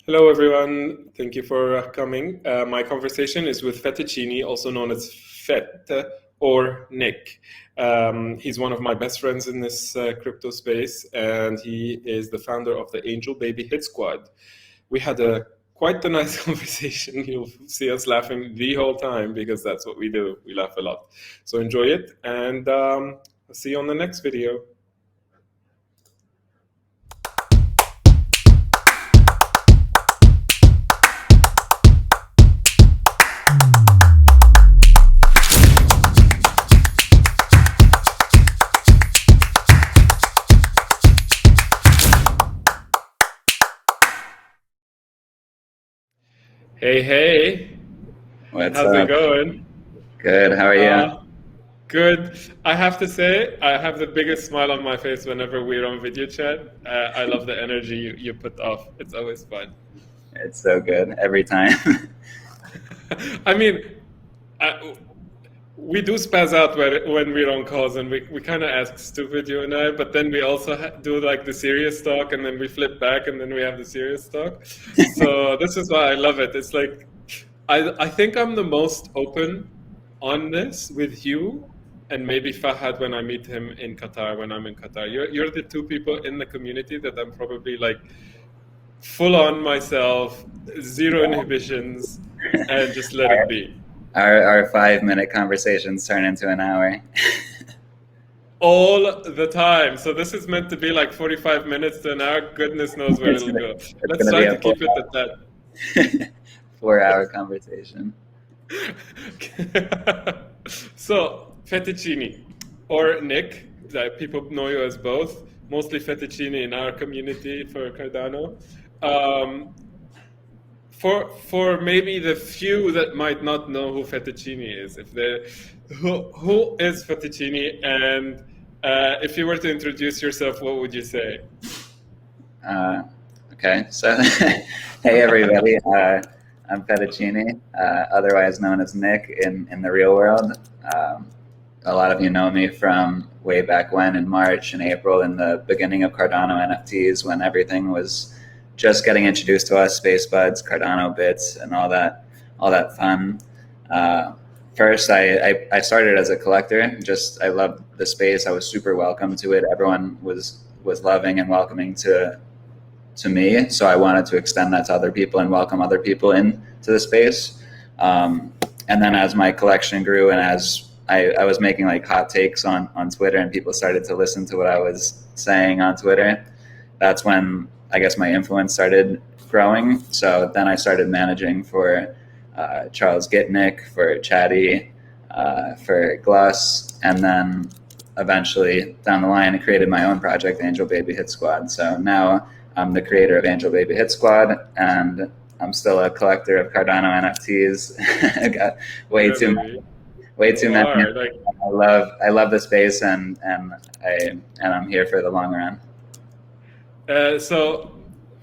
Hello, everyone. Thank you for coming. My conversation is with Fettuccine, also known as Fett or Nick. He's one of my best friends in this crypto space, and he is the founder of the Angel Baby Hit Squad. We had a quite a nice conversation. You'll see us laughing the whole time because that's what we do. We laugh a lot. So enjoy it, and I'll see you on the next video. Hey, hey, What's how's it up? going? Good. How are you? Uh, Good. I have to say, I have the biggest smile on my face whenever we're on video chat. I love the energy you put off. It's always fun. It's so good every time. I mean, I, we do spaz out when we're on calls and we kind of ask stupid, you and I, but then we also do like the serious talk and then we flip back and then we have the serious talk. So this is why I love it. It's like, I think I'm the most open on this with you and maybe Fahad when I meet him in Qatar, when I'm in Qatar. You're the two people in the community that I'm probably like full on myself, zero inhibitions, and just let it be. Our 5 minute conversations turn into an hour. All the time. So this is meant to be like 45 minutes to an hour. Goodness knows where It's it'll gonna go. it's Let's gonna be try a to keep it at that. 4 hour conversation. So, Fettuccine or Nick, that people know you as both, mostly Fettuccine in our community for Cardano. Um, for maybe the few that might not know who Fettuccine is, if they who is Fettuccine, and if you were to introduce yourself, what would you say? Uh, okay, so hey everybody, I'm Fettuccine, otherwise known as Nick in the real world. Um, a lot of you know me from way back when in March and April in the beginning of Cardano NFTs when everything was just getting introduced to us, Space Buds, Cardano Bits, and all that fun. Uh, First, I started as a collector. Just I loved the space. I was super welcome to it. Everyone was loving and welcoming to me. So I wanted to extend that to other people and welcome other people into the space. And then as my collection grew and as I was making like hot takes on Twitter and people started to listen to what I was saying on Twitter, that's when I guess my influence started growing. So then I started managing for Charles Gitnick, for Chadi, for Gloss, and then eventually down the line I created my own project, Angel Baby Hit Squad. So now I'm the creator of Angel Baby Hit Squad, and I'm still a collector of Cardano NFTs. I got way Yeah, too baby. many, way too You many. are like I love the space, and I'm here for the long run. so.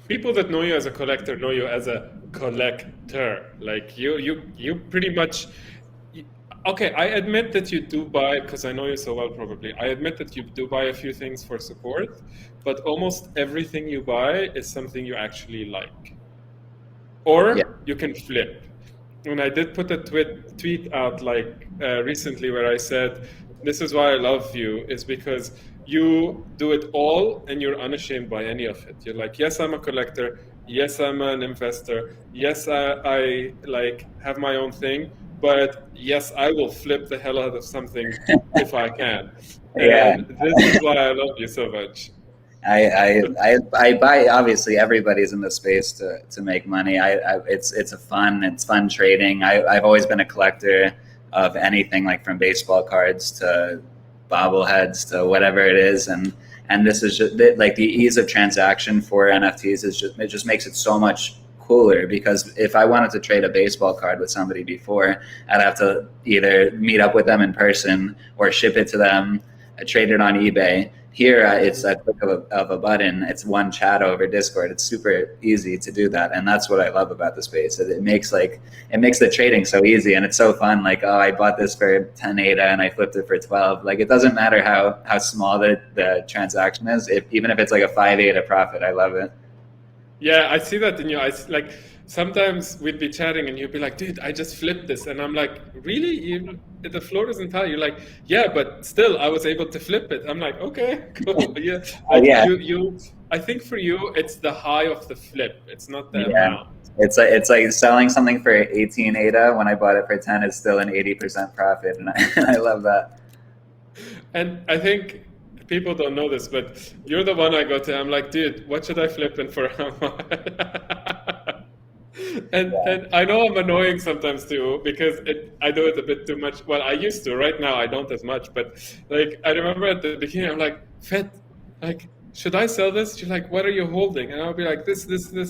People that know you as a collector know you as a collector. Like you pretty much. Okay, I admit that you do buy because I know you so well. Probably, I admit that you do buy a few things for support, but almost everything you buy is something you actually like, Yeah, or you can flip. And I did put a tweet out like recently where I said, "This is why I love you, is because you do it all and you're unashamed by any of it. You're like, yes, I'm a collector. Yes, I'm an investor. Yes, I like have my own thing, but yes, I will flip the hell out of something if I can. yeah. And this is why I love you so much. I buy. Obviously, everybody's in the space to make money. It's fun trading. I've always been a collector of anything like from baseball cards to bobbleheads to whatever it is, and this is just like the ease of transaction for NFTs is just it just makes it so much cooler because if I wanted to trade a baseball card with somebody before, I'd have to either meet up with them in person or ship it to them, trade it on eBay. Here, it's a click of a button. It's one chat over Discord. It's super easy to do that, and that's what I love about the space. It makes the trading so easy, and it's so fun. Like, oh, I bought this for 10 ADA and I flipped it for 12. Like, it doesn't matter how small the transaction is. Even if it's like a 5 ADA profit, I love it. Yeah, I see that in your eyes. Like sometimes we'd be chatting and you'd be like, "Dude, I just flipped this," and I'm like, "Really? The floor isn't tile." You're like, "Yeah, but still, I was able to flip it." I'm like, "Okay, cool." Yeah, Oh like yeah, you. I think for you, it's the high of the flip. It's not the yeah. amount. It's like selling something for 18 ADA when I bought it for 10 is still an 80% profit, and I love that. And I think people don't know this, but you're the one I go to. I'm like, "Dude, what should I flip in for how much?" Yeah, And I know I'm annoying sometimes too because I do it a bit too much. Well, I used to. Right now, I don't as much. But like I remember at the beginning, I'm like, "Fet, like, should I sell this?" You're like, "What are you holding?" And I'll be like, "This,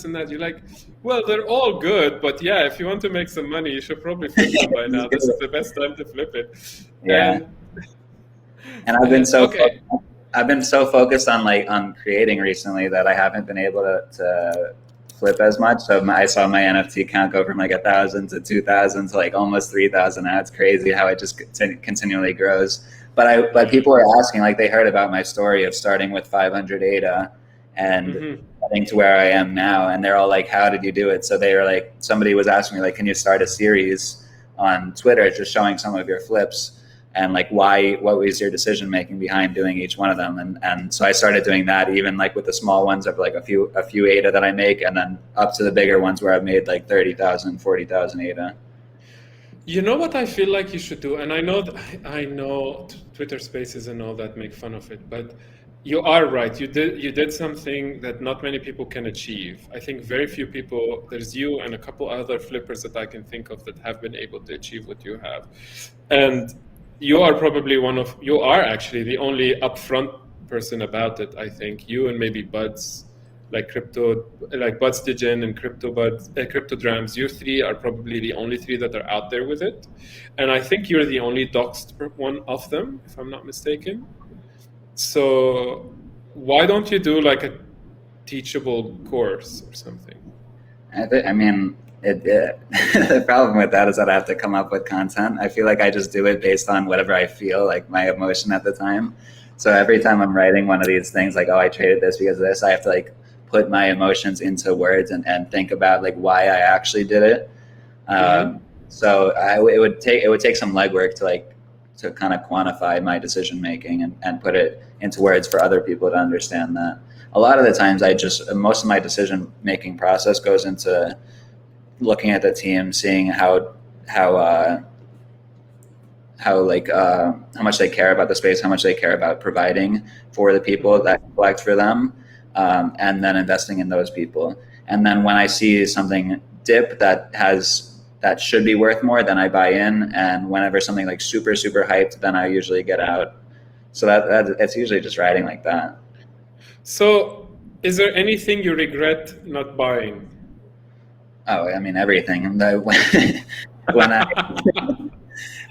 and that." You're like, "Well, they're all good, but yeah, if you want to make some money, you should probably flip them by now. This is the best time to flip it." yeah. And And okay, I've been so focused on on creating recently that I haven't been able to flip as much. So I saw my NFT count go from like 1,000 to 2,000 to like almost 3,000. Now it's crazy how it just continually grows. But yeah. people are asking, like they heard about my story of starting with 500 ADA and Hmm. getting to where I am now, and they're all like, "How did you do it?" So they were like, somebody was asking me like, "Can you start a series on Twitter just showing some of your flips?" And like what was your decision making behind doing each one of them, and so I started doing that, even like with the small ones of like a few ADA that I make, and then up to the bigger ones where I've made like 30,000, 40,000 ADA. You know what I feel like you should do, and I know I know Twitter Spaces and all that make fun of it, but you are right. You did something that not many people can achieve. I think very few people. There's you and a couple other flippers that I can think of that have been able to achieve what you have, and you are actually the only upfront person about it. I think you and maybe Buds like Buds Digin and Cryptodrams, you three are probably the only three that are out there with it. And I think you're the only doxed one of them, if I'm not mistaken. So why don't you do like a teachable course or something? I mean, the problem with that is that I have to come up with content. I feel like I just do it based on whatever I feel, like my emotion at the time. So every time I'm writing one of these things, like, oh, I traded this because of this, I have to like put my emotions into words and think about like why I actually did it. Hmm. It would take some legwork to kind of quantify my decision making and put it into words for other people to understand that. A lot of the times, most of my decision making process goes into looking at the team, seeing how how much they care about the space, how much they care about providing for the people that collect for them, and then investing in those people. And then when I see something dip that should be worth more, then I buy in. And whenever something like super super hyped, then I usually get out. So that it's usually just riding like that. So is there anything you regret not buying? Oh, I mean everything. When I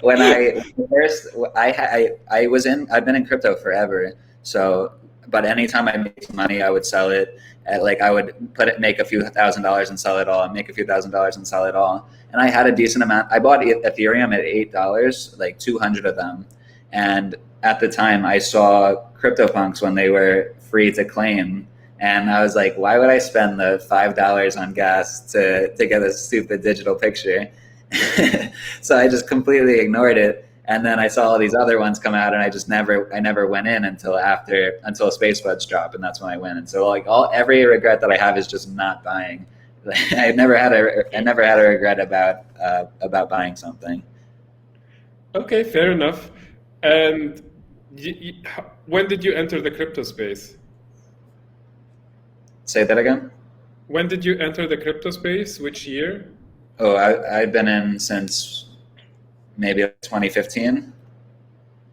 when I first I was in I've been in crypto forever. So, but anytime I made some money, I would sell it. Like I would make a few $1,000s and sell it all, and make a few $1,000s and sell it all. And I had a decent amount. I bought Ethereum at $8, like 200 of them. And at the time, I saw CryptoPunks when they were free to claim, and I was like, why would I spend the $5 on gas to get a stupid digital picture? So I just completely ignored it. And then I saw all these other ones come out, and I never went in until Space Buds dropped, and that's when I went. And so like every regret that I have is just not buying. I Okay. never had a regret about buying something. Okay, fair enough. And when did you enter the crypto space? Say that again. When did you enter the crypto space? Which year? Oh, I've been in since maybe 2015.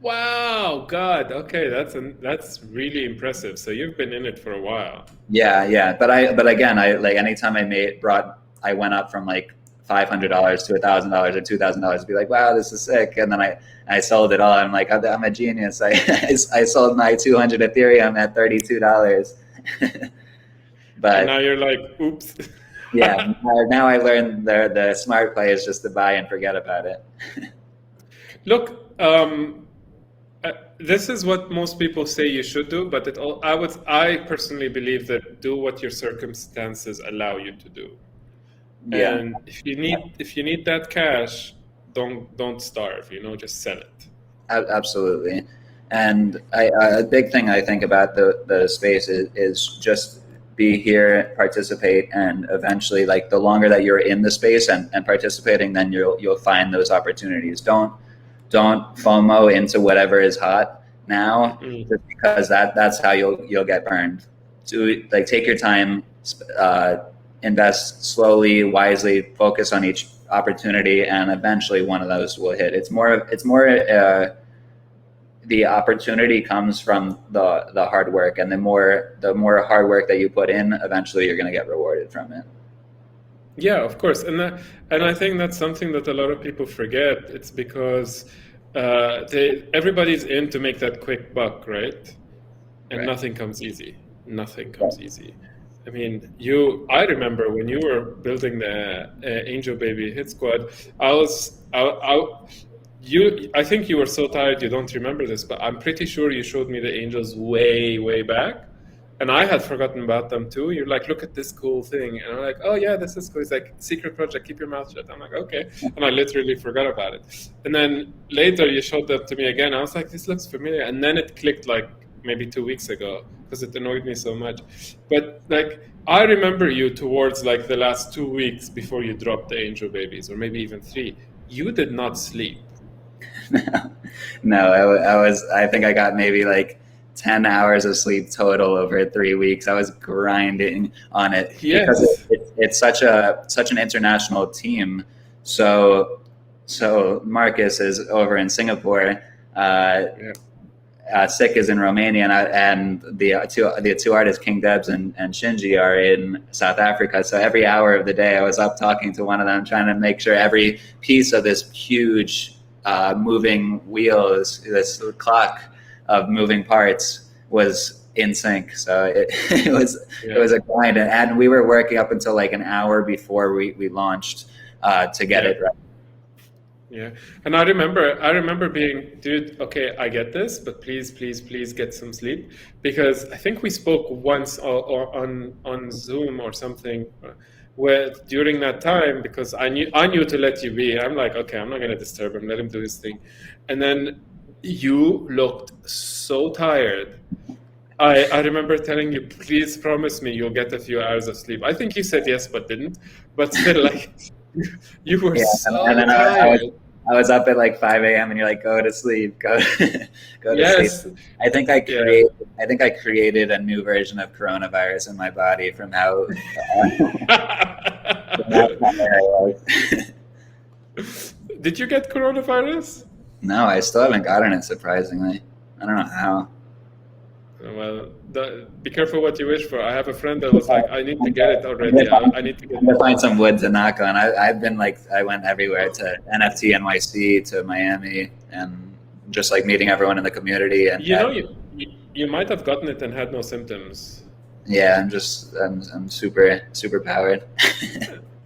Wow, God. Okay, that's really impressive. So you've been in it for a while. Yeah, yeah. But again, I like anytime I went up from like $500 to $1,000 or $2,000 to be like, wow, this is sick. And then I sold it all. I'm like, I'm a genius. I sold my 200 Ethereum at $32. And But now you're like, oops. yeah, now I learned the smart play is just to buy and forget about it. Look, This is what most people say you should do, but I personally believe that do what your circumstances allow you to do. Yeah, And if you need that cash, don't starve, just sell it. absolutely. And a big thing I think about the space is just be here, participate, and eventually, like the longer that you're in the space and participating, then you'll find those opportunities. Don't FOMO into whatever is hot now, Mm. just because that's how you'll get burned. Do like take your time, uh, invest slowly, wisely, focus on each opportunity, and eventually one of those will hit. It's more the opportunity comes from the hard work, and the more hard work that you put in, eventually you're going to get rewarded from it. Yeah, of course, and I think that's something that a lot of people forget. It's because everybody's in to make that quick buck, right? And Right. nothing comes easy. Nothing comes easy. I mean, I remember when you were building the Angel Baby Hit Squad. I think you were so tired you don't remember this, but I'm pretty sure you showed me the angels way, way back, and I had forgotten about them too. You're like, look at this cool thing, and I'm like, oh yeah, this is cool. It's like secret project. Keep your mouth shut. I'm like, okay, and I literally forgot about it. And then later you showed them to me again. I was like, this looks familiar, and then it clicked like maybe 2 weeks ago because it annoyed me so much. But like, I remember you towards like the last 2 weeks before you dropped the angel babies, or maybe even 3. You did not sleep. No, I think I got maybe like 10 hours of sleep total over 3 weeks. I was grinding on it because Yes. it's such an international team. So Marcus is over in Singapore. Yeah. Sick is in Romania, and the two artists, King Debs and Shinji, are in South Africa. So every hour of the day, I was up talking to one of them, trying to make sure every piece of this huge moving wheels, this clock of moving parts, was in sync. So it was a grind, and we were working up until like an hour before we launched to get it right. Yeah, and I remember being, dude, okay, I get this, but please, please, please get some sleep, because I think we spoke once or on Zoom or something, where during that time, because I knew to let you be. I'm like, okay, I'm not gonna disturb him, let him do his thing, and then you looked so tired. I remember telling you, please promise me you'll get a few hours of sleep. I think you said yes, but didn't. But still, like, you were Yeah, and so then tired. I was up at like 5 a.m. and you're like, go to sleep, go go to sleep. Yes. I think I Yeah. create I think I created a new version of coronavirus in my body from how from how tired I was. Did you get coronavirus? No, I still haven't gotten it. Surprisingly, I don't know how. Well, be careful what you wish for. I have a friend that was like, I need to get it I'm gonna already. find, I need to get I'm gonna find some wood to knock on. I've been like I went everywhere to NFT NYC to Miami and just like meeting everyone in the community You know, you might have gotten it and had no symptoms. yeah, I'm super powered.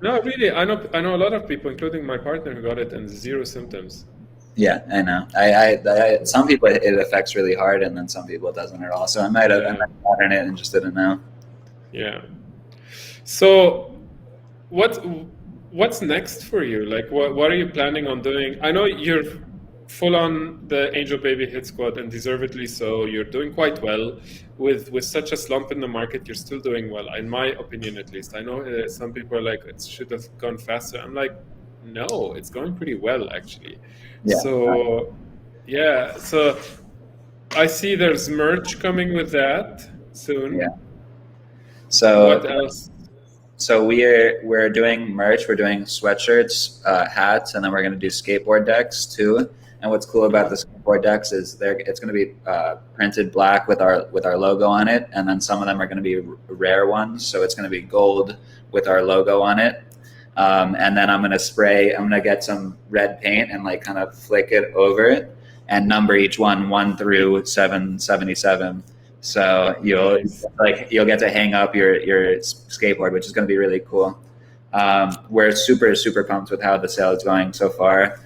No, really, I know a lot of people, including my partner, who got it and zero symptoms. Yeah, I know. Some people it affects really hard, and then some people it doesn't at all. So I might have Yeah, gotten it and just didn't know. yeah. So, what what's next for you? Like, what are you planning on doing? I know you're full on the Angel Baby Hit Squad, and deservedly so. You're doing quite well with such a slump in the market. You're still doing well, in my opinion, at least. I know some people are like, it should have gone faster. I'm like, no, it's going pretty well actually. Yeah, So, yeah. So I see there's merch coming with that yeah. soon. So What else? so we're doing merch. We're doing sweatshirts, hats, and then we're gonna do skateboard decks too. And what's cool about the skateboard decks is it's going to be printed black with our logo on it, and then some of them are going to be rare ones. So it's going to be gold with our logo on it. And then I'm going to get some red paint and like kind of flick it over it and number each one through 777. So Nice. you'll get to hang up your skateboard, which is going to be really cool. We're super pumped with how the sale is going so far.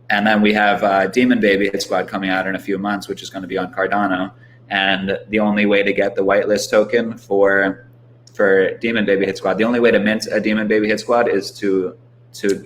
And then we have Demon Baby Hit Squad coming out in a few months, which is going to be on Cardano. And the only way to get the whitelist token for Demon Baby Hit Squad, the only way to mint a Demon Baby Hit Squad is to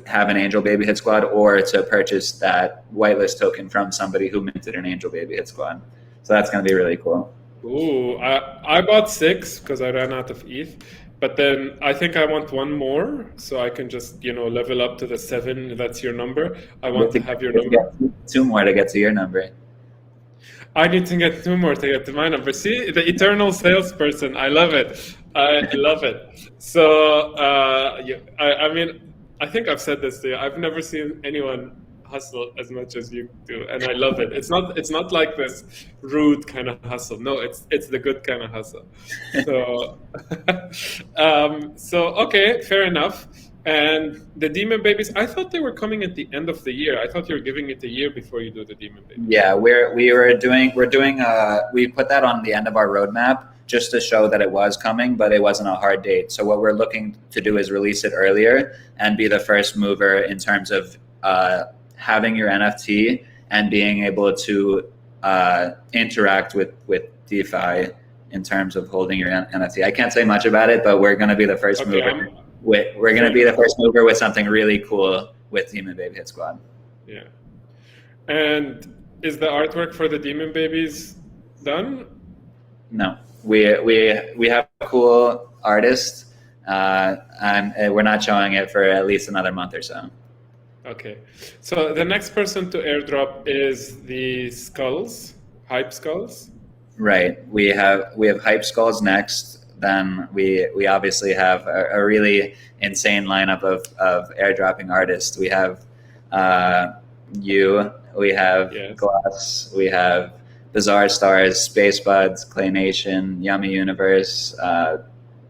have an Angel Baby Hit Squad, or to purchase that whitelist token from somebody who minted an Angel Baby Hit Squad. So that's going to be really cool. Ooh, I bought 6 because I ran out of ETH, but then I think I want one more so I can just, level up to the 7. That's your number. I want to have your number. 2 more to get to your number. I need to get 2 more to get to my number. See, the eternal salesperson. I love it. I love it. So, I mean, I think I've said this to you. I've never seen anyone hustle as much as you do, and I love it. It's not like this rude kind of hustle. No, it's the good kind of hustle. So, so okay, fair enough. And the Demon Babies, I thought they were coming at the end of the year. I thought you were giving it a year before you do the Demon Babies. Yeah, we put that on the end of our roadmap just to show that it was coming, but it wasn't a hard date. So what we're looking to do is release it earlier and be the first mover in terms of having your NFT and being able to interact with DeFi in terms of holding your NFT. I can't say much about it, but we're going to be the first mover. We're going to be the first mover with something really cool with Demon Baby Hit Squad. Yeah. And is the artwork for the Demon Babies done? No. We have a cool artist, and we're not showing it for at least another month or so. Okay. So the next person to airdrop is the skulls, hype skulls. Right. We have hype skulls next. Then we obviously have a really insane lineup of airdropping artists. We have we have Glass, we have Bizarre Stars, Space Buds, Clay Nation, Yummy Universe,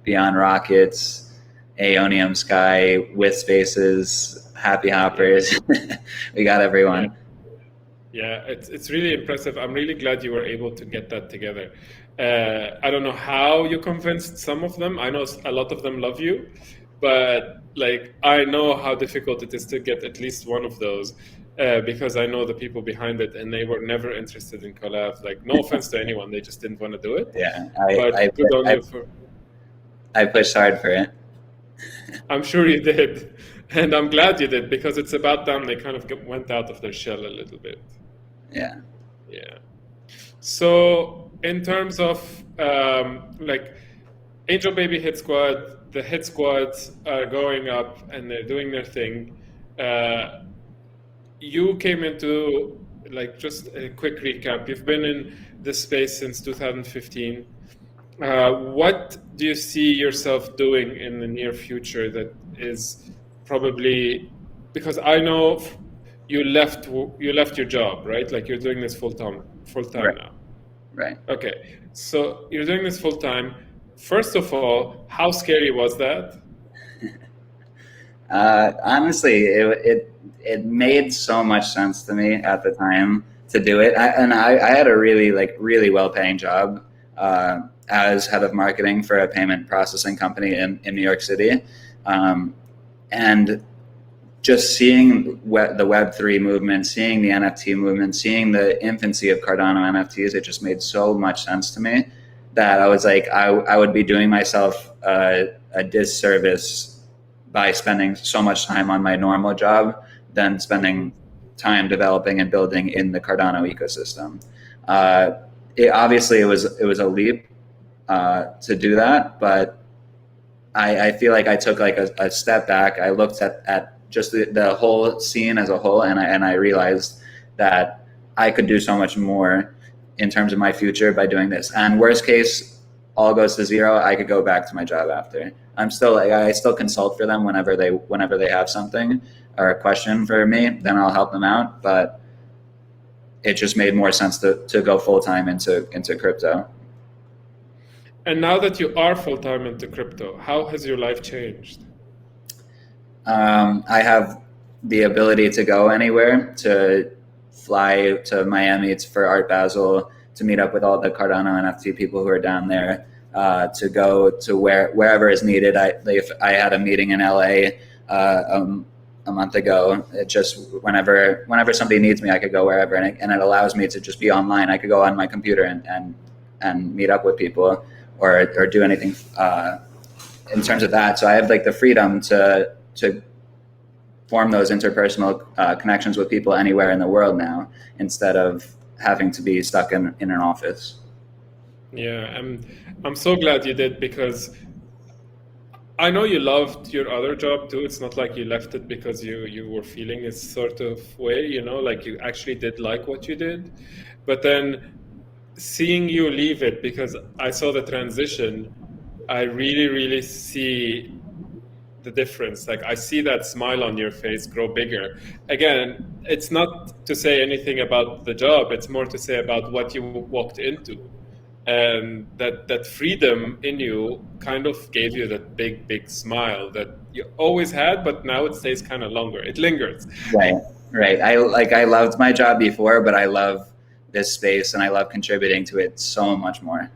Beyond Rockets, Aeonium Sky, With Spaces, Happy Hoppers. We got everyone. Yeah, it's really impressive. I'm really glad you were able to get that together. I don't know how you convinced some of them. I know a lot of them love you, but I know how difficult it is to get at least one of those because I know the people behind it, and they were never interested in collab. No offense to anyone, they just didn't want to do it. Yeah, I pushed hard for it. I'm sure you did, and I'm glad you did, because it's about time they kind of went out of their shell a little bit. Yeah. Yeah. So in terms of Angel Baby Hit Squad, the Hit Squads are going up and they're doing their thing. You came into, just a quick recap. You've been in this space since 2015. What do you see yourself doing in the near future that is probably, because I know you left your job, right? You're doing this full time Right. now. Right. Okay, so you're doing this full time. First of all, how scary was that? Honestly, it made so much sense to me at the time to do it. I had a really well-paying job as head of marketing for a payment processing company in New York City, and just seeing the Web3 movement, seeing the NFT movement, seeing the infancy of Cardano NFTs, it just made so much sense to me that I was like, I would be doing myself a disservice by spending so much time on my normal job than spending time developing and building in the Cardano ecosystem. Obviously, it was a leap to do that, but I feel like I took a step back. I looked at just the whole scene as a whole, and I realized that I could do so much more in terms of my future by doing this. And worst case, all goes to zero, I could go back to my job after. I still consult for them whenever they have something or a question for me, then I'll help them out. But it just made more sense to go full time into crypto. And now that you are full time into crypto, how has your life changed? I have the ability to go anywhere, to fly to Miami for Art Basel, to meet up with all the Cardano NFT people who are down there, to go to wherever is needed. If I had a meeting in LA a a month ago. It just whenever somebody needs me, I could go wherever, and it allows me to just be online. I could go on my computer and meet up with people or do anything in terms of that. So I have like the freedom to form those interpersonal connections with people anywhere in the world now, instead of having to be stuck in an office. Yeah, I'm so glad you did, because I know you loved your other job too. It's not like you left it because you were feeling a sort of way, like you actually did like what you did. But then seeing you leave it, because I saw the transition, I really, really see the difference. Like I see that smile on your face grow bigger. Again, it's not to say anything about the job. It's more to say about what you walked into. And that freedom in you kind of gave you that big smile that you always had, but now it stays kind of longer. It lingers. Right. I loved my job before, but I love this space and I love contributing to it so much more.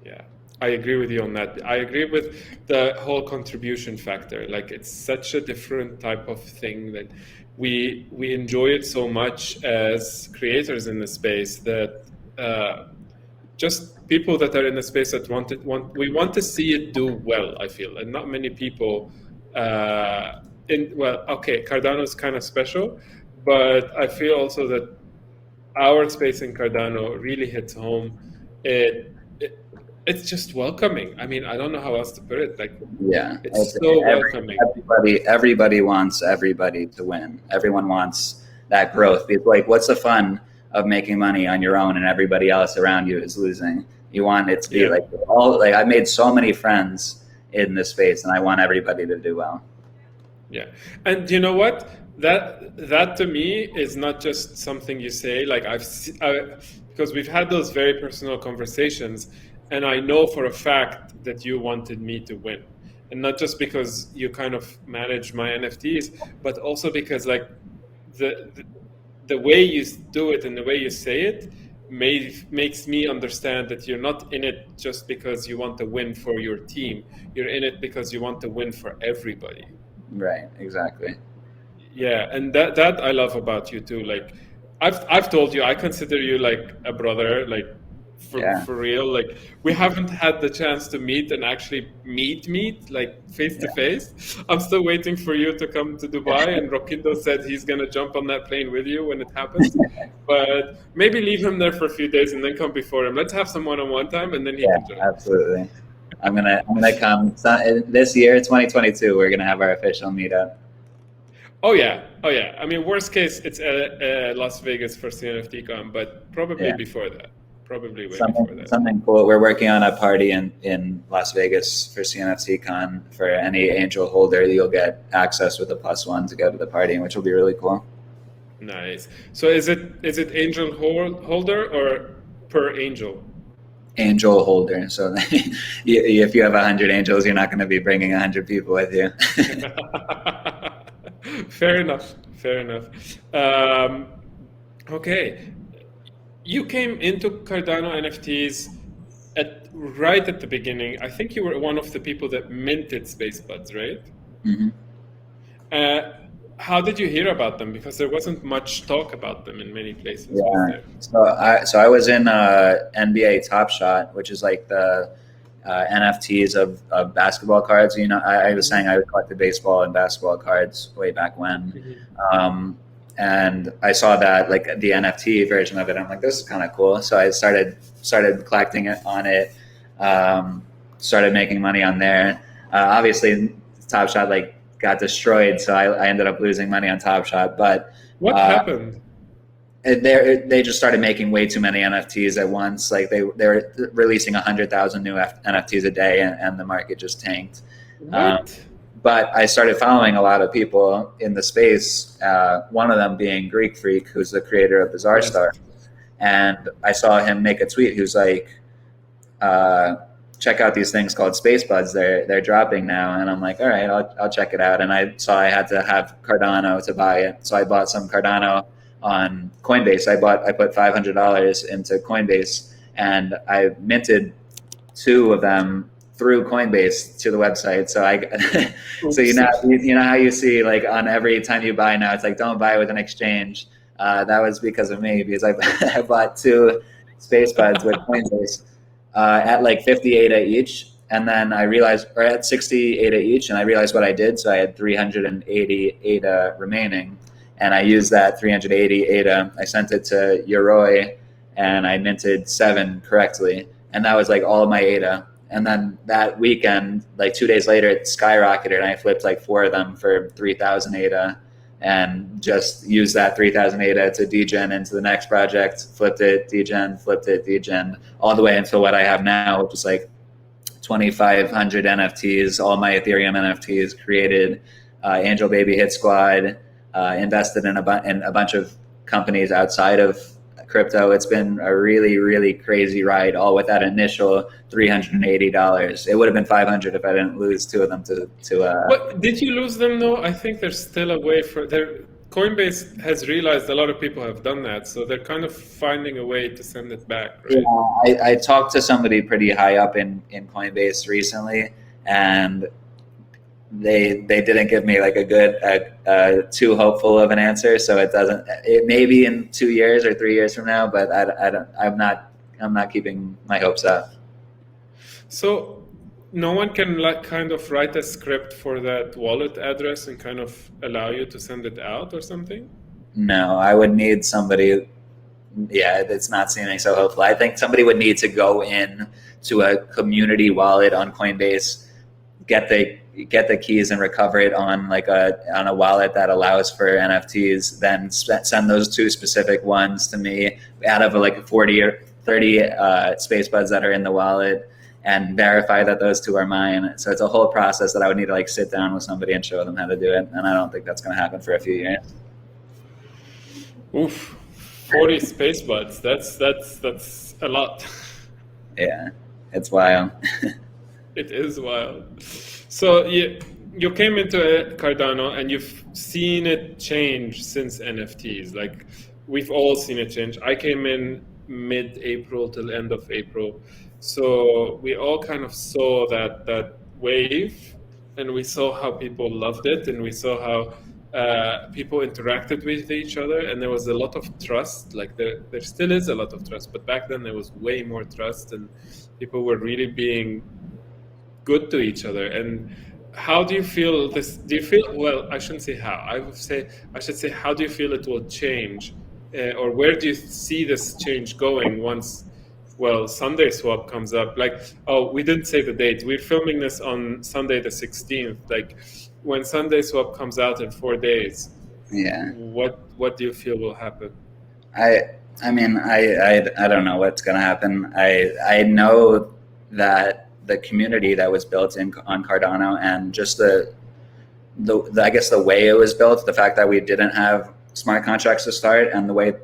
Yeah, I agree with you on that. I agree with the whole contribution factor. Like it's such a different type of thing that we enjoy it so much as creators in the space that just people that are in the space that we want to see it do well, I feel, and not many people Cardano is kind of special, but I feel also that our space in Cardano really hits home. It's just welcoming. I mean, I don't know how else to put it. Like, yeah, it's so welcoming. Everybody wants everybody to win. Everyone wants that growth. It's like, what's the fun of making money on your own and everybody else around you is losing? You want it to be I've made so many friends in this space, and I want everybody to do well. Yeah, and you know what? That to me is not just something you say. Like because we've had those very personal conversations, and I know for a fact that you wanted me to win, and not just because you kind of manage my NFTs, but also because like the way you do it and the way you say it makes me understand that you're not in it just because you want to win for your team. You're in it because you want to win for everybody. Right, exactly. Yeah, and that I love about you too. Like I've told you, I consider you like a brother, like for real. Like we haven't had the chance to meet and actually meet like face to face. I'm still waiting for you to come to Dubai, and Rockindo said he's gonna jump on that plane with you when it happens. But maybe leave him there for a few days and then come before him. Let's have some one-on-one time, and then he can join. Absolutely. I'm gonna come this year, 2022. We're gonna have our official meetup. Oh yeah. I mean, worst case, it's Las Vegas for CNFTCon, but probably before that. Probably way before that. Something cool. We're working on a party in Las Vegas for CNFTCon. For any angel holder, you'll get access with a +1 to go to the party, which will be really cool. Nice. So is it angel holder or per angel? Angel holder. So if you have 100 angels, you're not going to be bringing 100 people with you. Fair enough. Okay. You came into Cardano NFTs right at the beginning. I think you were one of the people that minted Space Buds, right? Mm-hmm. How did you hear about them? Because there wasn't much talk about them in many places. Yeah. So I was in NBA Top Shot, which is like the NFTs of basketball cards. I was saying I would collect the baseball and basketball cards way back when. Mm-hmm. And I saw that like the NFT version of it. I'm like, this is kind of cool. So I started collecting it on it. Started making money on there. Obviously, Top Shot like got destroyed, so I ended up losing money on Top Shot. But what happened? They just started making way too many NFTs at once. Like they were releasing 100,000 new NFTs a day, and the market just tanked. But I started following a lot of people in the space, one of them being Greek Freak, who's the creator of Bizarre Star. And I saw him make a tweet who's like, check out these things called Space Buds. They're dropping now. And I'm like, all right, I'll check it out. And I saw I had to have Cardano to buy it. So I bought some Cardano on Coinbase. I put $500 into Coinbase, and I minted 2 of them through Coinbase to the website. So so Oops. you know how you see like on every time you buy now, it's like don't buy with an exchange. That was because of me, because I bought 2 space buds with Coinbase at like 50 ADA each, and then I realized, or at 60 ADA each, and I realized what I did. So I had 380 ADA remaining, and I used that 380 ADA. I sent it to Yoroi, and I minted 7 correctly, and that was like all of my ADA. And then that weekend, like 2 days later, it skyrocketed, and I flipped like 4 of them for 3,000 ADA, and just used that 3,000 ADA to degen into the next project, flipped it, degen, all the way until what I have now, which is like 2,500 NFTs, all my Ethereum NFTs created, Angel Baby Hit Squad, invested in a bunch of companies outside of crypto. It's been a really, really crazy ride, all with that initial $380. It would have been 500 if I didn't lose 2 of them What did you lose them though? I think there's still a way for there. Coinbase has realized a lot of people have done that, so they're kind of finding a way to send it back, right? Yeah, I talked to somebody pretty high up in Coinbase recently, and they didn't give me like a good too hopeful of an answer. So it may be in 2 years or 3 years from now, but I'm not keeping my hopes up. So no one can like kind of write a script for that wallet address and kind of allow you to send it out or something? No, I would need somebody. Yeah, it's not seeming so hopeful. I think somebody would need to go in to a community wallet on Coinbase, get the keys and recover it on a wallet that allows for NFTs, then send those 2 specific ones to me out of like 40 or 30 space buds that are in the wallet, and verify that those 2 are mine. So it's a whole process that I would need to like sit down with somebody and show them how to do it, and I don't think that's going to happen for a few years. Oof, 40 space buds. That's a lot. Yeah, it's wild. It is wild. So you came into Cardano and you've seen it change since NFTs. Like we've all seen it change. I came in mid-April till end of April. So we all kind of saw that wave, and we saw how people loved it, and we saw how people interacted with each other, and there was a lot of trust. Like there still is a lot of trust, but back then there was way more trust, and people were really being good to each other. And how do you feel this? Do you feel, well, I shouldn't say how. I should say, how do you feel it will change, or where do you see this change going once? Well, Sunday Swap comes up. Like, oh, we didn't say the date. We're filming this on Sunday the 16th. Like, when Sunday Swap comes out in 4 days, Yeah. What do you feel will happen? I mean, I don't know what's going to happen. I know that the community that was built on Cardano, and just the I guess the way it was built, the fact that we didn't have smart contracts to start, and the way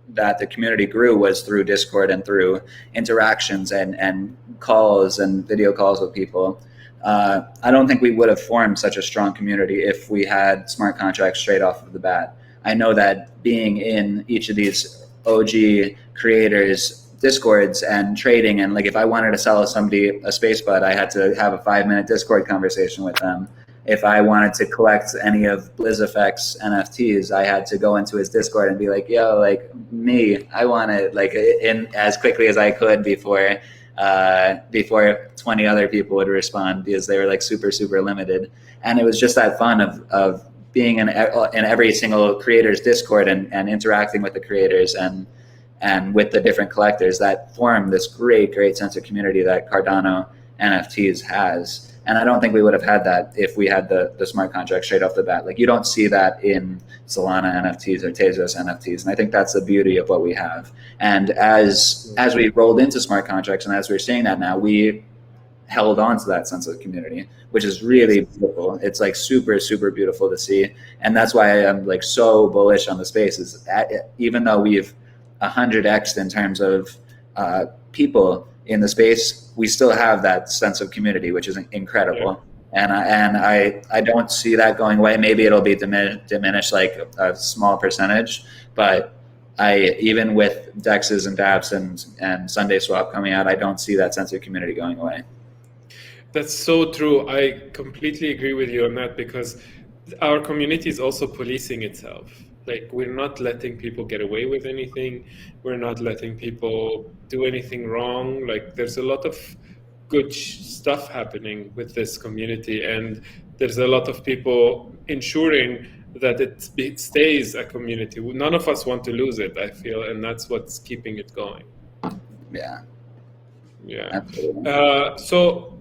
that the community grew was through Discord and through interactions and calls and video calls with people. I don't think we would have formed such a strong community if we had smart contracts straight off of the bat. I know that being in each of these OG creators' Discords and trading, and like if I wanted to sell somebody a space bud, I had to have a 5-minute Discord conversation with them. If I wanted to collect any of BlizzFX NFTs, I had to go into his Discord and be like, yo, like me, I want it like in as quickly as I could before 20 other people would respond, because they were like super, super limited. And it was just that fun of being in every single creator's Discord and interacting with the creators and with the different collectors that form this great, great sense of community that Cardano NFTs has. And I don't think we would have had that if we had the smart contract straight off the bat. Like you don't see that in Solana NFTs or Tezos NFTs. And I think that's the beauty of what we have. And as we rolled into smart contracts, and as we're seeing that now, we held on to that sense of community, which is really beautiful. It's like super, super beautiful to see. And that's why I'm like so bullish on the space, is even though we've 100x'd in terms of people in the space, we still have that sense of community, which is incredible. Yeah. And I don't see that going away. Maybe it'll be diminished like a small percentage, but even with DEXs and dApps and Sunday Swap coming out, I don't see that sense of community going away. That's so true. I completely agree with you on that because our community is also policing itself. Like, we're not letting people get away with anything. We're not letting people do anything wrong. Like, there's a lot of good stuff happening with this community, and there's a lot of people ensuring that it stays a community. None of us want to lose it, I feel, and that's what's keeping it going. Yeah, Yeah. absolutely. So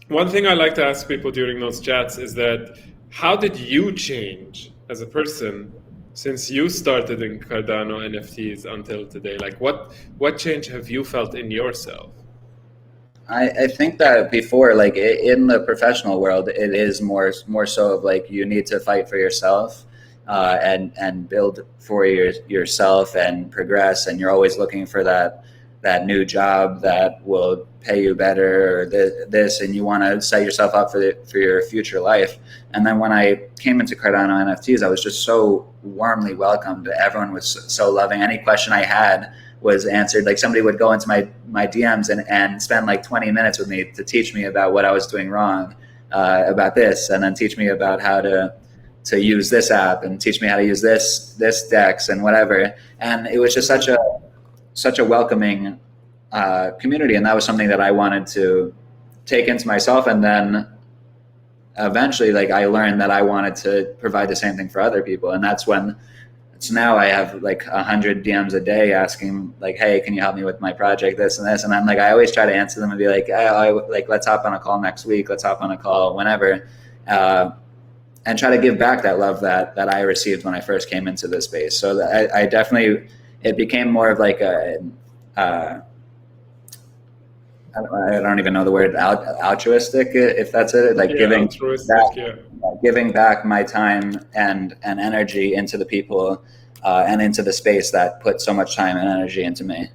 one thing I like to ask people during those chats is that how did you change as a person since you started in Cardano NFTs until today? Like, what change have you felt in yourself? I think that before, like in the professional world, it is more so of like you need to fight for yourself, and build for yourself and progress, and you're always looking for that new job that will pay you better or this, and you want to set yourself up for your future life. And then when I came into Cardano NFTs, I was just so warmly welcomed. Everyone was so loving. Any question I had was answered. Like somebody would go into my DMs and spend like 20 minutes with me to teach me about what I was doing wrong, about this, and then teach me about how to use this app and teach me how to use this DEX and whatever. And it was just such a welcoming community, and that was something that I wanted to take into myself. And then eventually, like I learned that I wanted to provide the same thing for other people, and that's when. So now I have like 100 DMs a day asking like, hey, can you help me with my project, this and this? And I'm like, I always try to answer them and be like, like, let's hop on a call next week. Let's hop on a call whenever, and try to give back that love that I received when I first came into this space. So I definitely, it became more of like I don't even know the word, altruistic, if that's it, like giving back my time and energy into the people, and into the space that put so much time and energy into me.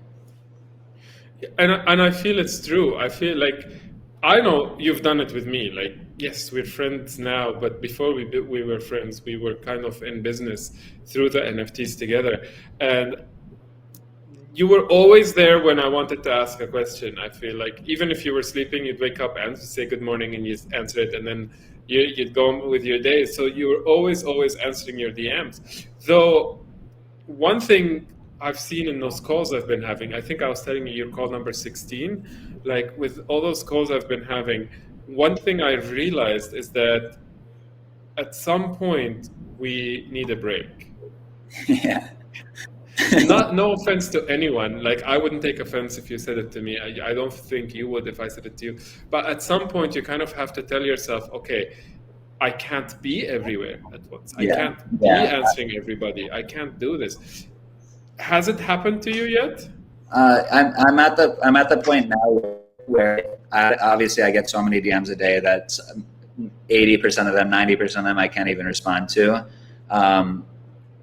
And I feel it's true. I feel like, I know you've done it with me. Like, yes, we're friends now, but before we were friends, we were kind of in business through the NFTs together. And you were always there when I wanted to ask a question. I feel like even if you were sleeping, you'd wake up and say good morning and you'd answer it, and then you'd go on with your day. So you were always answering your DMs. Though one thing I've seen in those calls I've been having, I think I was telling you, your call number 16, like with all those calls I've been having, one thing I realized is that at some point we need a break. Yeah. No offense to anyone. Like, I wouldn't take offense if you said it to me. I don't think you would if I said it to you. But at some point, you kind of have to tell yourself, okay, I can't be everywhere at once. I can't be answering everybody. I can't do this. Has it happened to you yet? I'm at the point now where obviously I get so many DMs a day that 80% of them, 90% of them, I can't even respond to.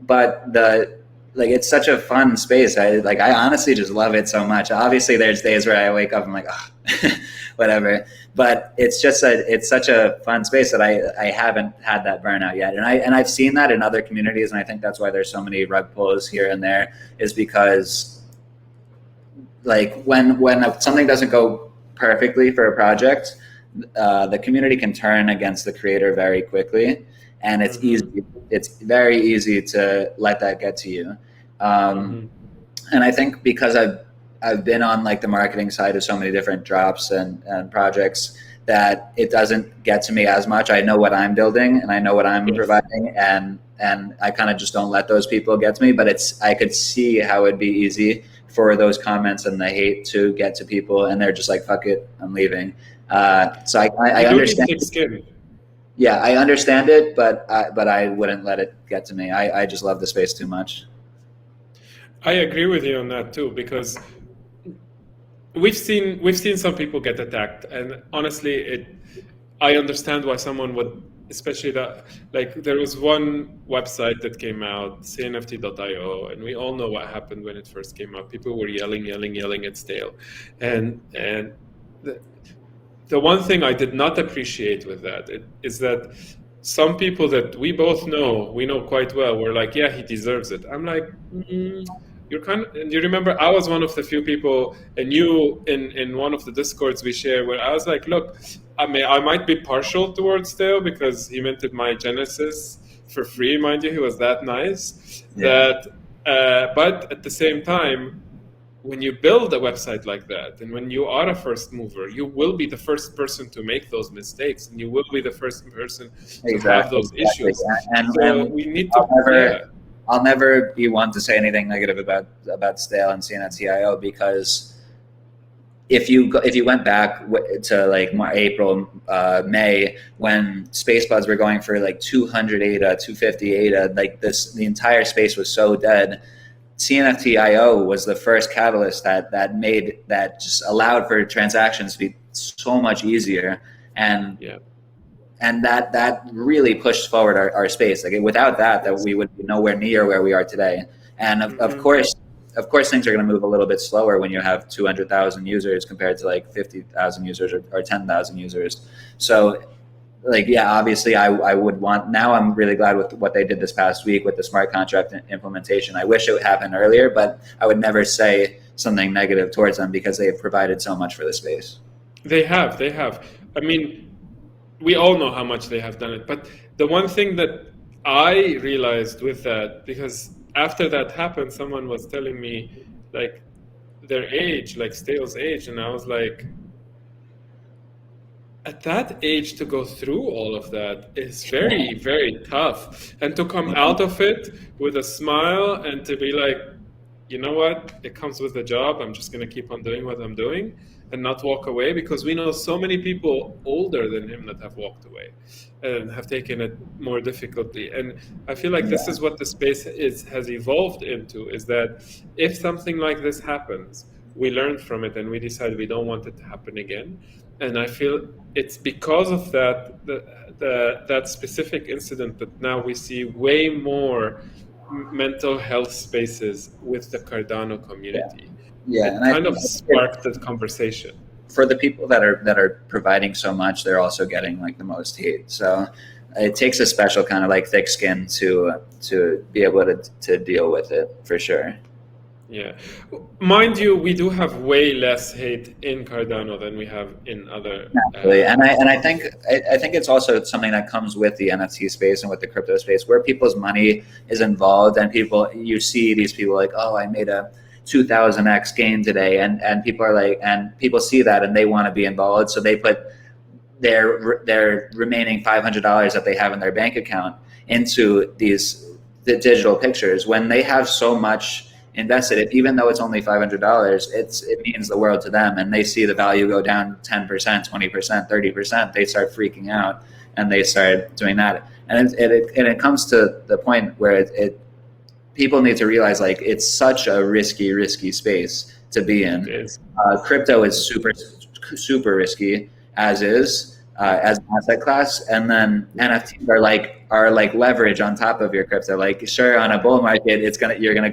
But it's such a fun space. I honestly just love it so much. Obviously there's days where I wake up, I'm like, oh, whatever. But it's such a fun space that I haven't had that burnout yet. And I've seen that in other communities. And I think that's why there's so many rug pulls here and there, is because like when something doesn't go perfectly for a project, the community can turn against the creator very quickly. And it's easy. It's very easy to let that get to you. And I think because I've been on like the marketing side of so many different drops and projects, that it doesn't get to me as much. I know what I'm building and I know what I'm providing, and I kind of just don't let those people get to me. But I could see how it'd be easy for those comments and the hate to get to people, and they're just like, fuck it, I'm leaving. So I understand. Yeah, I understand it, but I wouldn't let it get to me. I just love the space too much. I agree with you on that too, because we've seen some people get attacked, and honestly, I understand why someone would, especially that, like there was one website that came out, cnft.io, and we all know what happened when it first came out. People were yelling its tail, and the one thing I did not appreciate with that is that some people that we both know, we know quite well, were like, yeah, he deserves it. I'm like, you're kind of, and you remember I was one of the few people, and you in one of the discords we share, where I was like, look, I might be partial towards Theo because he minted my Genesis for free, mind you. He was that nice. Yeah. But at the same time, when you build a website like that, and when you are a first mover, you will be the first person to make those mistakes, and you will be the first person to have those issues. So we need to. I'll never be one to say anything negative about Stale and CNFTIO, because if you went back to like April, May, when spacebuds were going for like 200 ADA, 250 ADA, like the entire space was so dead. CNFTIO was the first catalyst that just allowed for transactions to be so much easier, and that really pushed forward our space. Like without that we would be nowhere near where we are today. And of course things are going to move a little bit slower when you have 200,000 users compared to like 50,000 users or 10,000 users. So like, yeah, obviously I would want, now I'm really glad with what they did this past week with the smart contract implementation. I wish it would happen earlier, but I would never say something negative towards them because they have provided so much for the space. They have. I mean, we all know how much they have done it. But the one thing that I realized with that, because after that happened, someone was telling me like their age, like Stale's age, and I was like, at that age to go through all of that is very, very tough. And to come out of it with a smile and to be like, you know what, it comes with the job. I'm just going to keep on doing what I'm doing and not walk away, because we know so many people older than him that have walked away and have taken it more difficultly. And I feel like this is what the space has evolved into, is that if something like this happens, we learn from it and we decide we don't want it to happen again. And I feel it's because of that, that specific incident, that now we see way more mental health spaces with the Cardano community. Yeah, it kind of sparked the conversation. For the people that are providing so much, they're also getting like the most hate. So it takes a special kind of like thick skin to be able to deal with it, for sure. Yeah, mind you, we do have way less hate in Cardano than we have in other. Absolutely, and I think it's also something that comes with the NFT space and with the crypto space, where people's money is involved, and you see these people like, oh, I made a 2000x gain today, and people are like, and people see that and they want to be involved, so they put their remaining $500 that they have in their bank account into the digital pictures. When they have so much invested, even though it's only $500, it means the world to them, and they see the value go down 10%, 20%, 30%, they start freaking out and they start doing that. And it comes to the point where people need to realize, like, it's such a risky space to be in. Crypto is super risky as an asset class, and then NFTs are like leverage on top of your crypto. Like, sure, on a bull market, you're gonna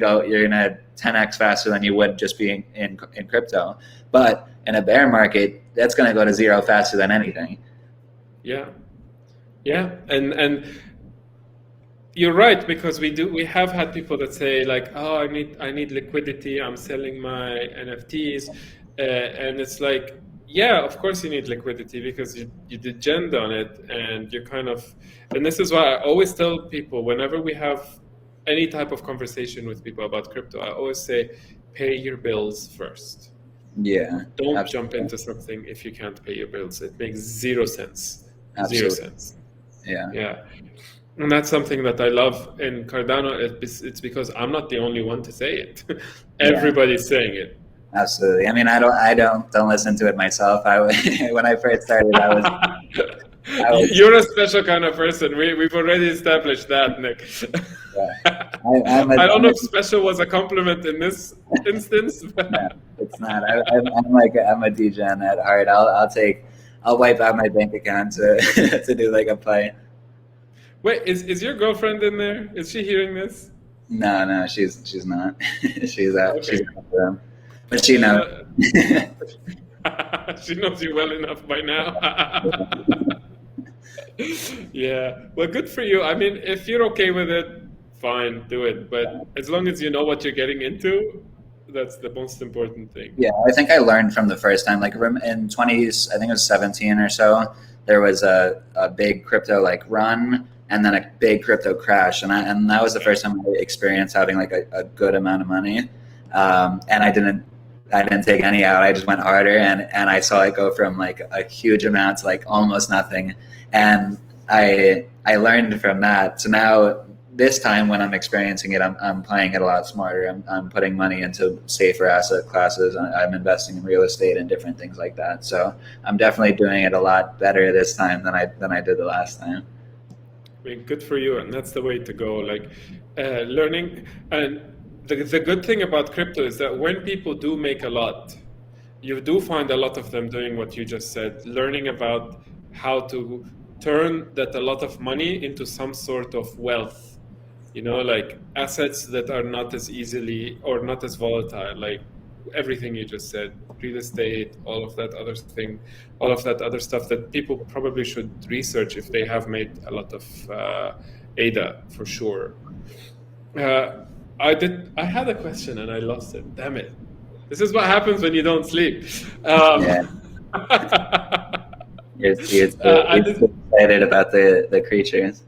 10x faster than you would just being in crypto, but in a bear market, that's gonna go to zero faster than anything. Yeah, and you're right, because we have had people that say like, oh, I need liquidity, I'm selling my NFTs, and it's like, yeah, of course you need liquidity, because you depend on it, and you kind of, and this is why I always tell people, whenever we have any type of conversation with people about crypto, I always say, pay your bills first. Yeah. Don't absolutely. jump into something if you can't pay your bills. It makes zero sense. Absolutely. 0 cents. Yeah. And that's something that I love in Cardano. It's because I'm not the only one to say it. Everybody's saying it. Absolutely. I mean, I don't listen to it myself. When I first started, I was You're a special kind of person. We've already established that, Nick. Yeah. I don't know if special was a compliment in this instance. No, it's not. I'm a degen at heart. I'll wipe out my bank account to do like a play. Wait, is your girlfriend in there? Is she hearing this? No, she's not. She's out. Okay. She's out for them. But she knows. She knows you well enough by now. Yeah. Well, good for you. I mean, if you're okay with it, fine, do it. But as long as you know what you're getting into, that's the most important thing. Yeah, I think I learned from the first time. Like in 20s, I think it was 17 or so, there was a big crypto like run and then a big crypto crash, and that was the first time I experienced having like a good amount of money. And I didn't take any out. I just went harder, and I saw it go from like a huge amount to like almost nothing. And I learned from that. So now this time when I'm experiencing it, I'm playing it a lot smarter. I'm putting money into safer asset classes. I'm investing in real estate and different things like that. So I'm definitely doing it a lot better this time than I did the last time. I mean, good for you, and that's the way to go. Like learning, and the good thing about crypto is that when people do make a lot, you do find a lot of them doing what you just said, learning about how to turn that a lot of money into some sort of wealth. Like assets that are not as easily or not as volatile, like everything you just said, real estate, all of that other thing, all of that other stuff that people probably should research if they have made a lot of ADA, for sure. I had a question and I lost it. Damn it. This is what happens when you don't sleep. Yeah. You're excited about the creatures.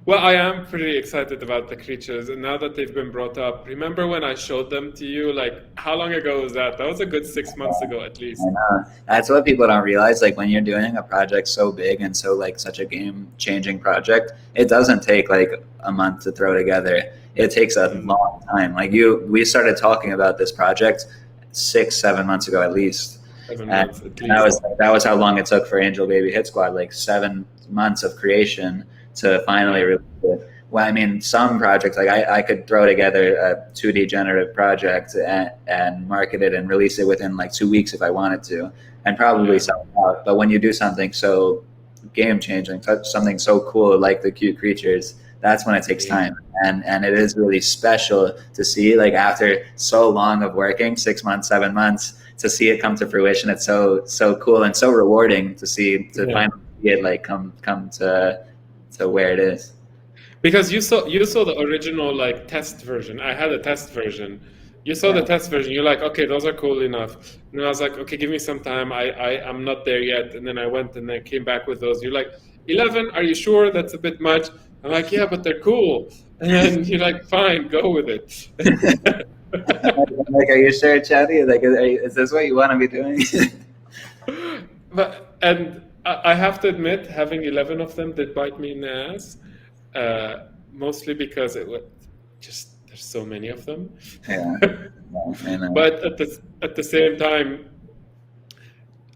Well, I am pretty excited about the creatures, and now that they've been brought up, remember when I showed them to you? Like, how long ago was that? That was a good 6 months ago, at least. I know. That's what people don't realize. Like when you're doing a project so big and so like such a game-changing project, it doesn't take like a month to throw together. It takes a long time. Like we started talking about this project 6-7 months ago at least. 7 months at least. That was how long it took for Angel Baby Hit Squad, like 7 months of creation to finally release it. Well, I mean, some projects, like I could throw together a 2D generative project and market it and release it within like 2 weeks if I wanted to, and probably sell it out. But when you do something so game changing, something so cool like the cute creatures, that's when it takes time. And it is really special to see, like after so long of working, 6 months, 7 months, to see it come to fruition. It's so cool and so rewarding to finally see it like come to where it is. Because you saw the original like test version. I had a test version. You saw the test version. You're like, okay, those are cool enough. And I was like, okay, give me some time. I'm not there yet. And then I went and I came back with those. You're like, 11? Are you sure? That's a bit much. I'm like, yeah, but they're cool. And then you're like, fine, go with it. Like, are you sure, Chadi? Like, is this what you want to be doing? And I have to admit, having 11 of them did bite me in the ass. Mostly because there's so many of them. Yeah. I know. But at the same time,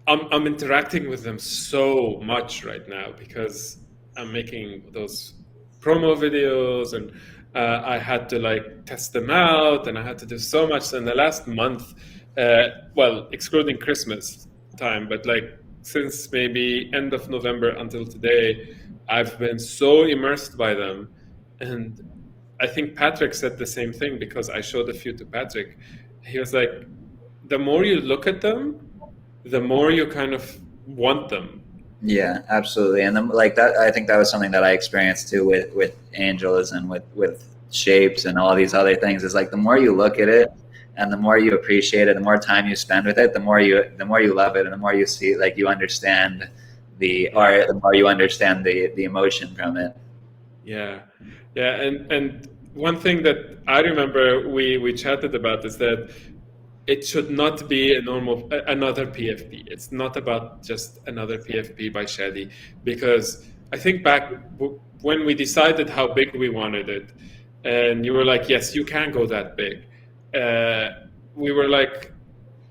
I'm interacting with them so much right now because I'm making those promo videos, and I had to like test them out, and I had to do so much in the last month. Well, excluding Christmas time, but like since maybe end of November until today, I've been so immersed by them. And I think Patrick said the same thing because I showed a few to Patrick. He was like, the more you look at them, the more you kind of want them. Yeah, absolutely. And then, like that, I think that was something that I experienced too with angels and with shapes and all these other things. Is like the more you look at it and the more you appreciate it, the more time you spend with it, the more you love it, and the more you see, like you understand the art, the more you understand the emotion from it. Yeah. And one thing that I remember we chatted about is that it should not be another PFP. It's not about just another PFP by Chadi, because I think back when we decided how big we wanted it, and you were like, yes, you can go that big. We were like,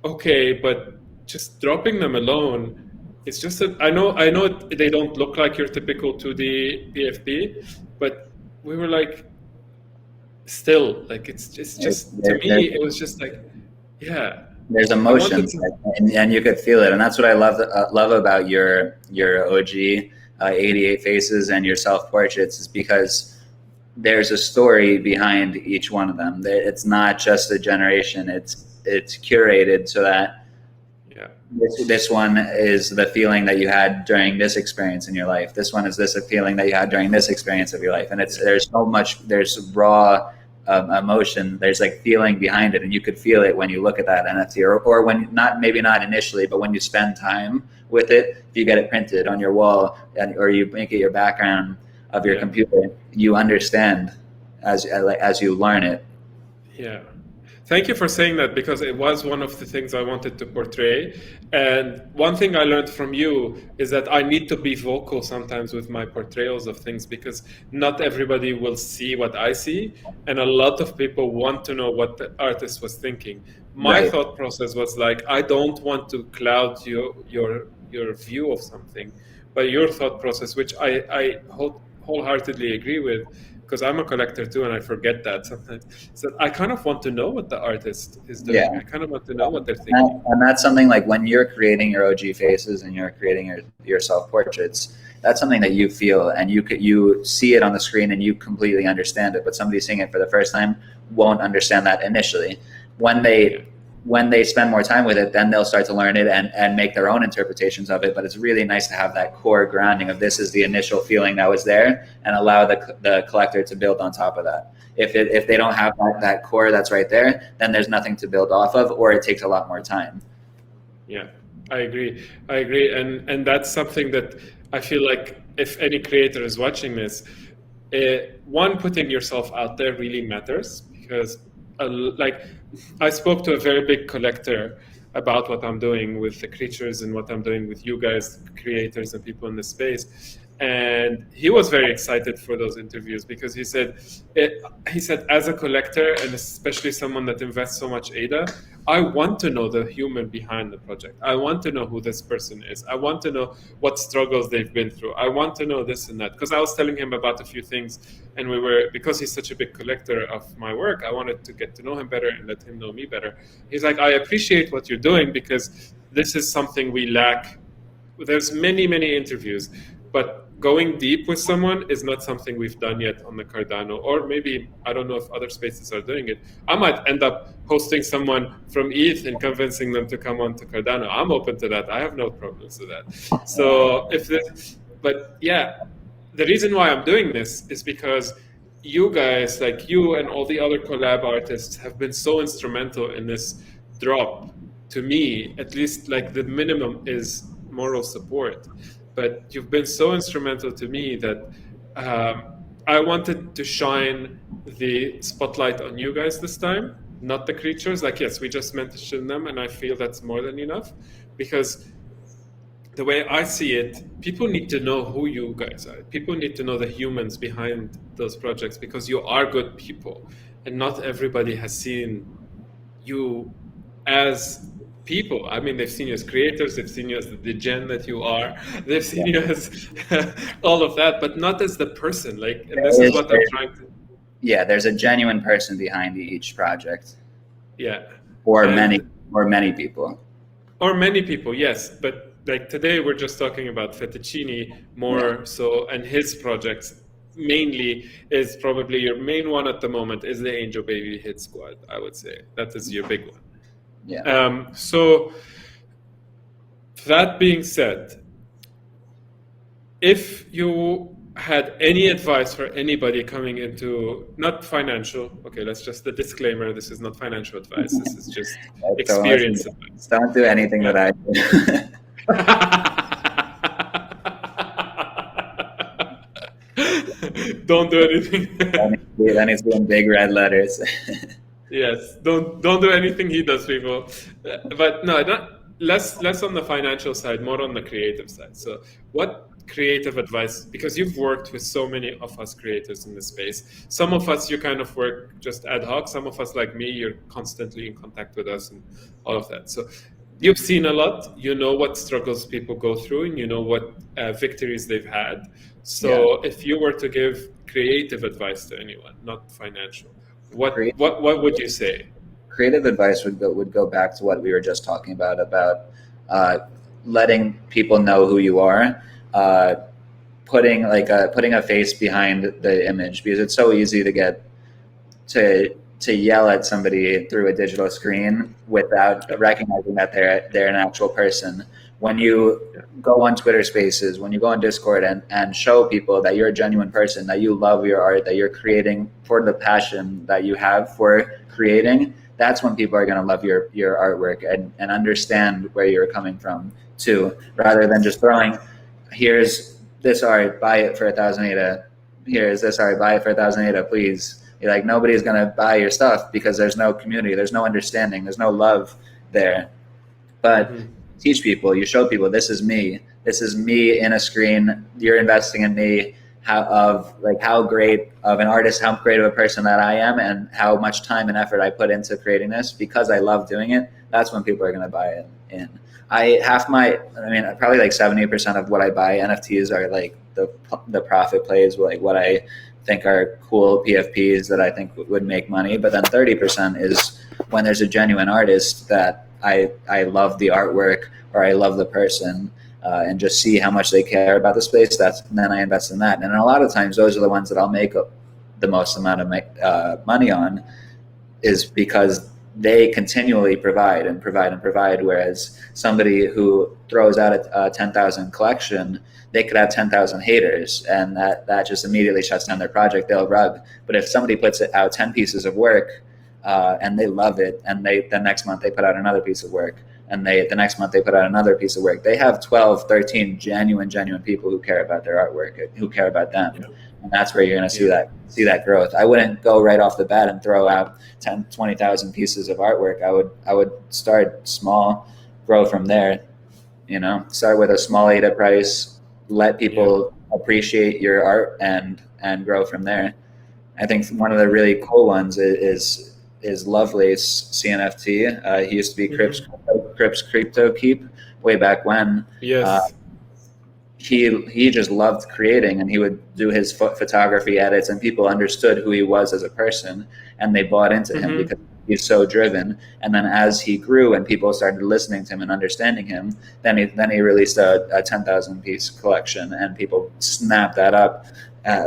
okay, but just dropping them alone, it's just that I know they don't look like your typical 2D PFP, but we were like, still, like it's just to me, it was just like, yeah. There's emotion, and you could feel it, and that's what I love about your OG 88 faces and your self portraits, is because there's a story behind each one of them. It's not just a generation; it's curated so that Yeah. This one is the feeling that you had during this experience in your life. This one is this a feeling that you had during this experience of your life. And there's so much, there's raw emotion. There's like feeling behind it, and you could feel it when you look at that NFT, or when not, maybe not initially, but when you spend time with it. If you get it printed on your wall, or you make it your background of your computer, you understand as you learn it. Yeah. Thank you for saying that, because it was one of the things I wanted to portray. And one thing I learned from you is that I need to be vocal sometimes with my portrayals of things, because not everybody will see what I see. And a lot of people want to know what the artist was thinking. My Right. thought process was like, I don't want to cloud your view of something, but your thought process, which I wholeheartedly agree with, because I'm a collector too, and I forget that sometimes. So I kind of want to know what the artist is doing. Yeah. I kind of want to know what they're thinking. And that's something like when you're creating your OG faces and you're creating your self portraits, that's something that you feel, and you see it on the screen and you completely understand it. But somebody seeing it for the first time won't understand that initially. When they spend more time with it, then they'll start to learn it and make their own interpretations of it. But it's really nice to have that core grounding of this is the initial feeling that was there, and allow the collector to build on top of that. If they don't have that core that's right there, then there's nothing to build off of, or it takes a lot more time. Yeah, I agree. And that's something that I feel like if any creator is watching this, one, putting yourself out there really matters, because like I spoke to a very big collector about what I'm doing with the creatures and what I'm doing with you guys, creators and people in the space. And he was very excited for those interviews, because he said, as a collector, and especially someone that invests so much ADA, I want to know the human behind the project. I want to know who this person is. I want to know what struggles they've been through. I want to know this and that. Because I was telling him about a few things, and because he's such a big collector of my work, I wanted to get to know him better and let him know me better. He's like, I appreciate what you're doing, because this is something we lack. There's many, many interviews, but going deep with someone is not something we've done yet on the Cardano, or maybe, I don't know if other spaces are doing it. I might end up hosting someone from ETH and convincing them to come on to Cardano. I'm open to that. I have no problems with that. So but yeah, the reason why I'm doing this is because you guys, like you and all the other collab artists, have been so instrumental in this drop. To me, at least, like the minimum is moral support. But you've been so instrumental to me that I wanted to shine the spotlight on you guys this time, not the creatures. Like, yes, we just mentioned them, and I feel that's more than enough, because the way I see it, people need to know who you guys are. People need to know the humans behind those projects, because you are good people, and not everybody has seen you as people. I mean, they've seen you as creators, they've seen you as the gen that you are, they've seen you as all of that, but not as the person. Like, and this is what I'm trying to. Yeah, there's a genuine person behind each project. Yeah. Or many people. Or many people, yes. But like today, we're just talking about Fettuccine more so, and his projects mainly is probably your main one at the moment is the Angel Baby Hit Squad. I would say that is your big one. Yeah. So that being said, if you had any advice for anybody coming into, not financial, okay, let's just the disclaimer, this is not financial advice, this is just experience advice. Don't do anything that I do. Don't do anything. That needs to be in big red letters. Yes, don't do anything he does, people. But no, less on the financial side, more on the creative side. So what creative advice, because you've worked with so many of us creators in this space. Some of us, you kind of work just ad hoc. Some of us, like me, you're constantly in contact with us and all of that. So you've seen a lot. You know what struggles people go through, and you know what victories they've had. So if you were to give creative advice to anyone, not financial, what would you say? Creative advice would go back to what we were just talking about letting people know who you are, putting a face behind the image, because it's so easy to to yell at somebody through a digital screen without recognizing that they're an actual person. When you go on Twitter Spaces, when you go on Discord and show people that you're a genuine person, that you love your art, that you're creating for the passion that you have for creating, that's when people are going to love your artwork and understand where you're coming from too, rather than just throwing, here's this art, buy it for 1,000 ADA. Here's this art, buy it for 1,000 ADA, please. You're like, nobody's going to buy your stuff because there's no community, there's no understanding, there's no love there. But teach people, you show people, this is me in a screen, you're investing in me, how great of an artist, how great of a person that I am, and how much time and effort I put into creating this because I love doing it. That's when people are going to buy it in. Probably like 70% of what I buy NFTs are like the profit plays, like what I think are cool PFPs that I think would make money. But then 30% is when there's a genuine artist that I love the artwork or I love the person, and just see how much they care about the space. Then I invest in that. And a lot of times those are the ones that I'll make the most amount of money on, is because they continually provide and provide and provide. Whereas somebody who throws out a 10,000 collection, they could have 10,000 haters, and that just immediately shuts down their project. They'll rug. But if somebody puts out 10 pieces of work, and they love it, and the next month they put out another piece of work, and the next month they put out another piece of work, they have 12, 13 genuine people who care about their artwork, who care about them. Yeah. And that's where you're going to see that growth. I wouldn't go right off the bat and throw out 10, 20,000 pieces of artwork. I would start small, grow from there. Start with a small ADA price, let people appreciate your art, and grow from there. I think one of the really cool ones is Lovelace CNFT. He used to be Crips Crypto Keep way back when. Yes. He just loved creating, and he would do his photography edits, and people understood who he was as a person, and they bought into him because he's so driven. And then as he grew and people started listening to him and understanding him, then he released a 10,000 piece collection, and people snapped that up. I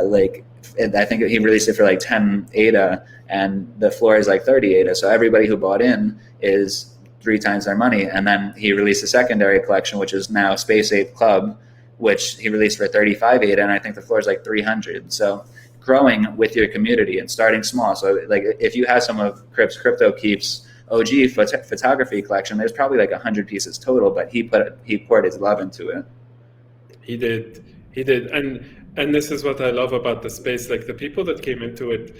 think he released it for like 10 ADA, and the floor is like 30 ADA. So everybody who bought in is 3 times their money. And then he released a secondary collection, which is now Space Ape Club, which he released for 35 ADA, and I think the floor is like 300. So growing with your community and starting small. So like if you have some of Crips Crypto Keep's OG photography collection, there's probably like 100 pieces total, but he poured his love into it. He did. And this is what I love about the space. Like the people that came into it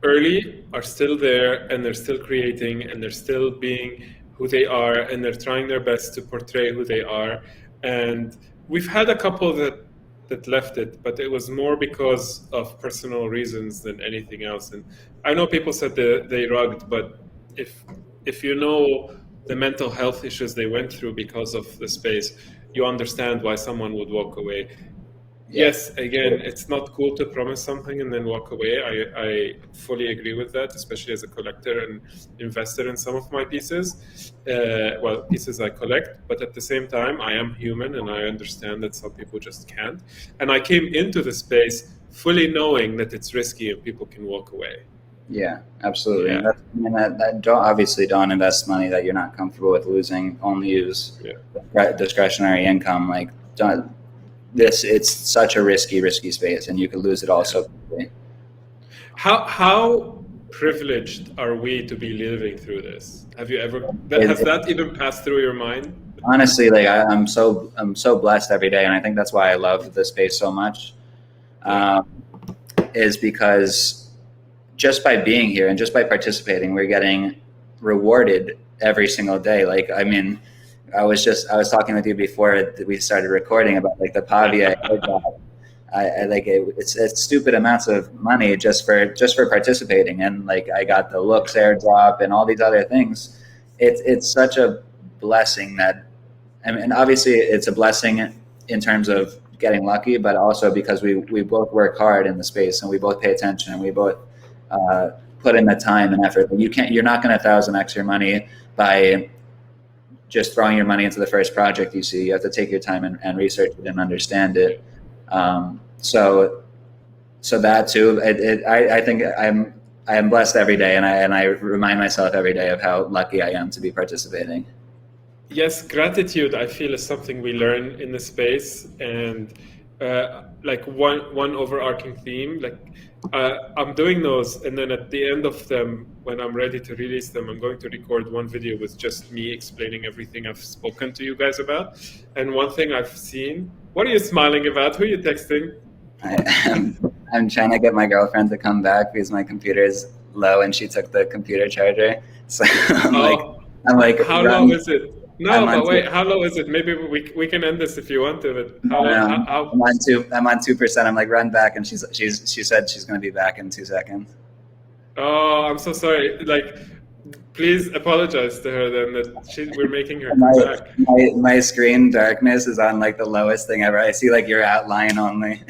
early are still there, and they're still creating, and they're still being who they are, and they're trying their best to portray who they are. And we've had a couple that left it, but it was more because of personal reasons than anything else. And I know people said they rugged, but if you know the mental health issues they went through because of the space, you understand why someone would walk away. Yes, again, it's not cool to promise something and then walk away. I fully agree with that, especially as a collector and investor in some of my pieces. Pieces I collect, but at the same time, I am human, and I understand that some people just can't. And I came into the space fully knowing that it's risky and people can walk away. Yeah, absolutely. Yeah. Don't invest money that you're not comfortable with losing. Only use discretionary income. It's such a risky space, and you could lose it all so quickly. How privileged are we to be living through this? Have you ever has that even passed through your mind? Honestly, I'm so blessed every day, and I think that's why I love the space so much. Is because just by being here and just by participating, we're getting rewarded every single day. I was talking with you before we started recording about the Pavia airdrop. It's stupid amounts of money just for participating, and I got the looks airdrop and all these other things. It's such a blessing that, obviously it's a blessing in terms of getting lucky, but also because we both work hard in the space, and we both pay attention, and we both put in the time and effort. You're not going to 1,000x your money by just throwing your money into the first project you see. You have to take your time and research it and understand it. So that too, I think I am blessed every day, and I remind myself every day of how lucky I am to be participating. Yes, gratitude, I feel, is something we learn in the space, and like one overarching theme. Like I'm doing those, and then at the end of them, when I'm ready to release them, I'm going to record one video with just me explaining everything I've spoken to you guys about. And one thing I've seen. What are you smiling about? Who are you texting? I'm trying to get my girlfriend to come back because my computer is low and she took the computer charger. So I'm like, how low is it? No, but wait, how low is it? Maybe we can end this if you want to. But how I'm on 2%. I'm like, run back, and she said she's going to be back in 2 seconds. Oh, I'm so sorry. Like, please apologize to her then that we're making her come back. My screen darkness is on like the lowest thing ever. I see like your outline only.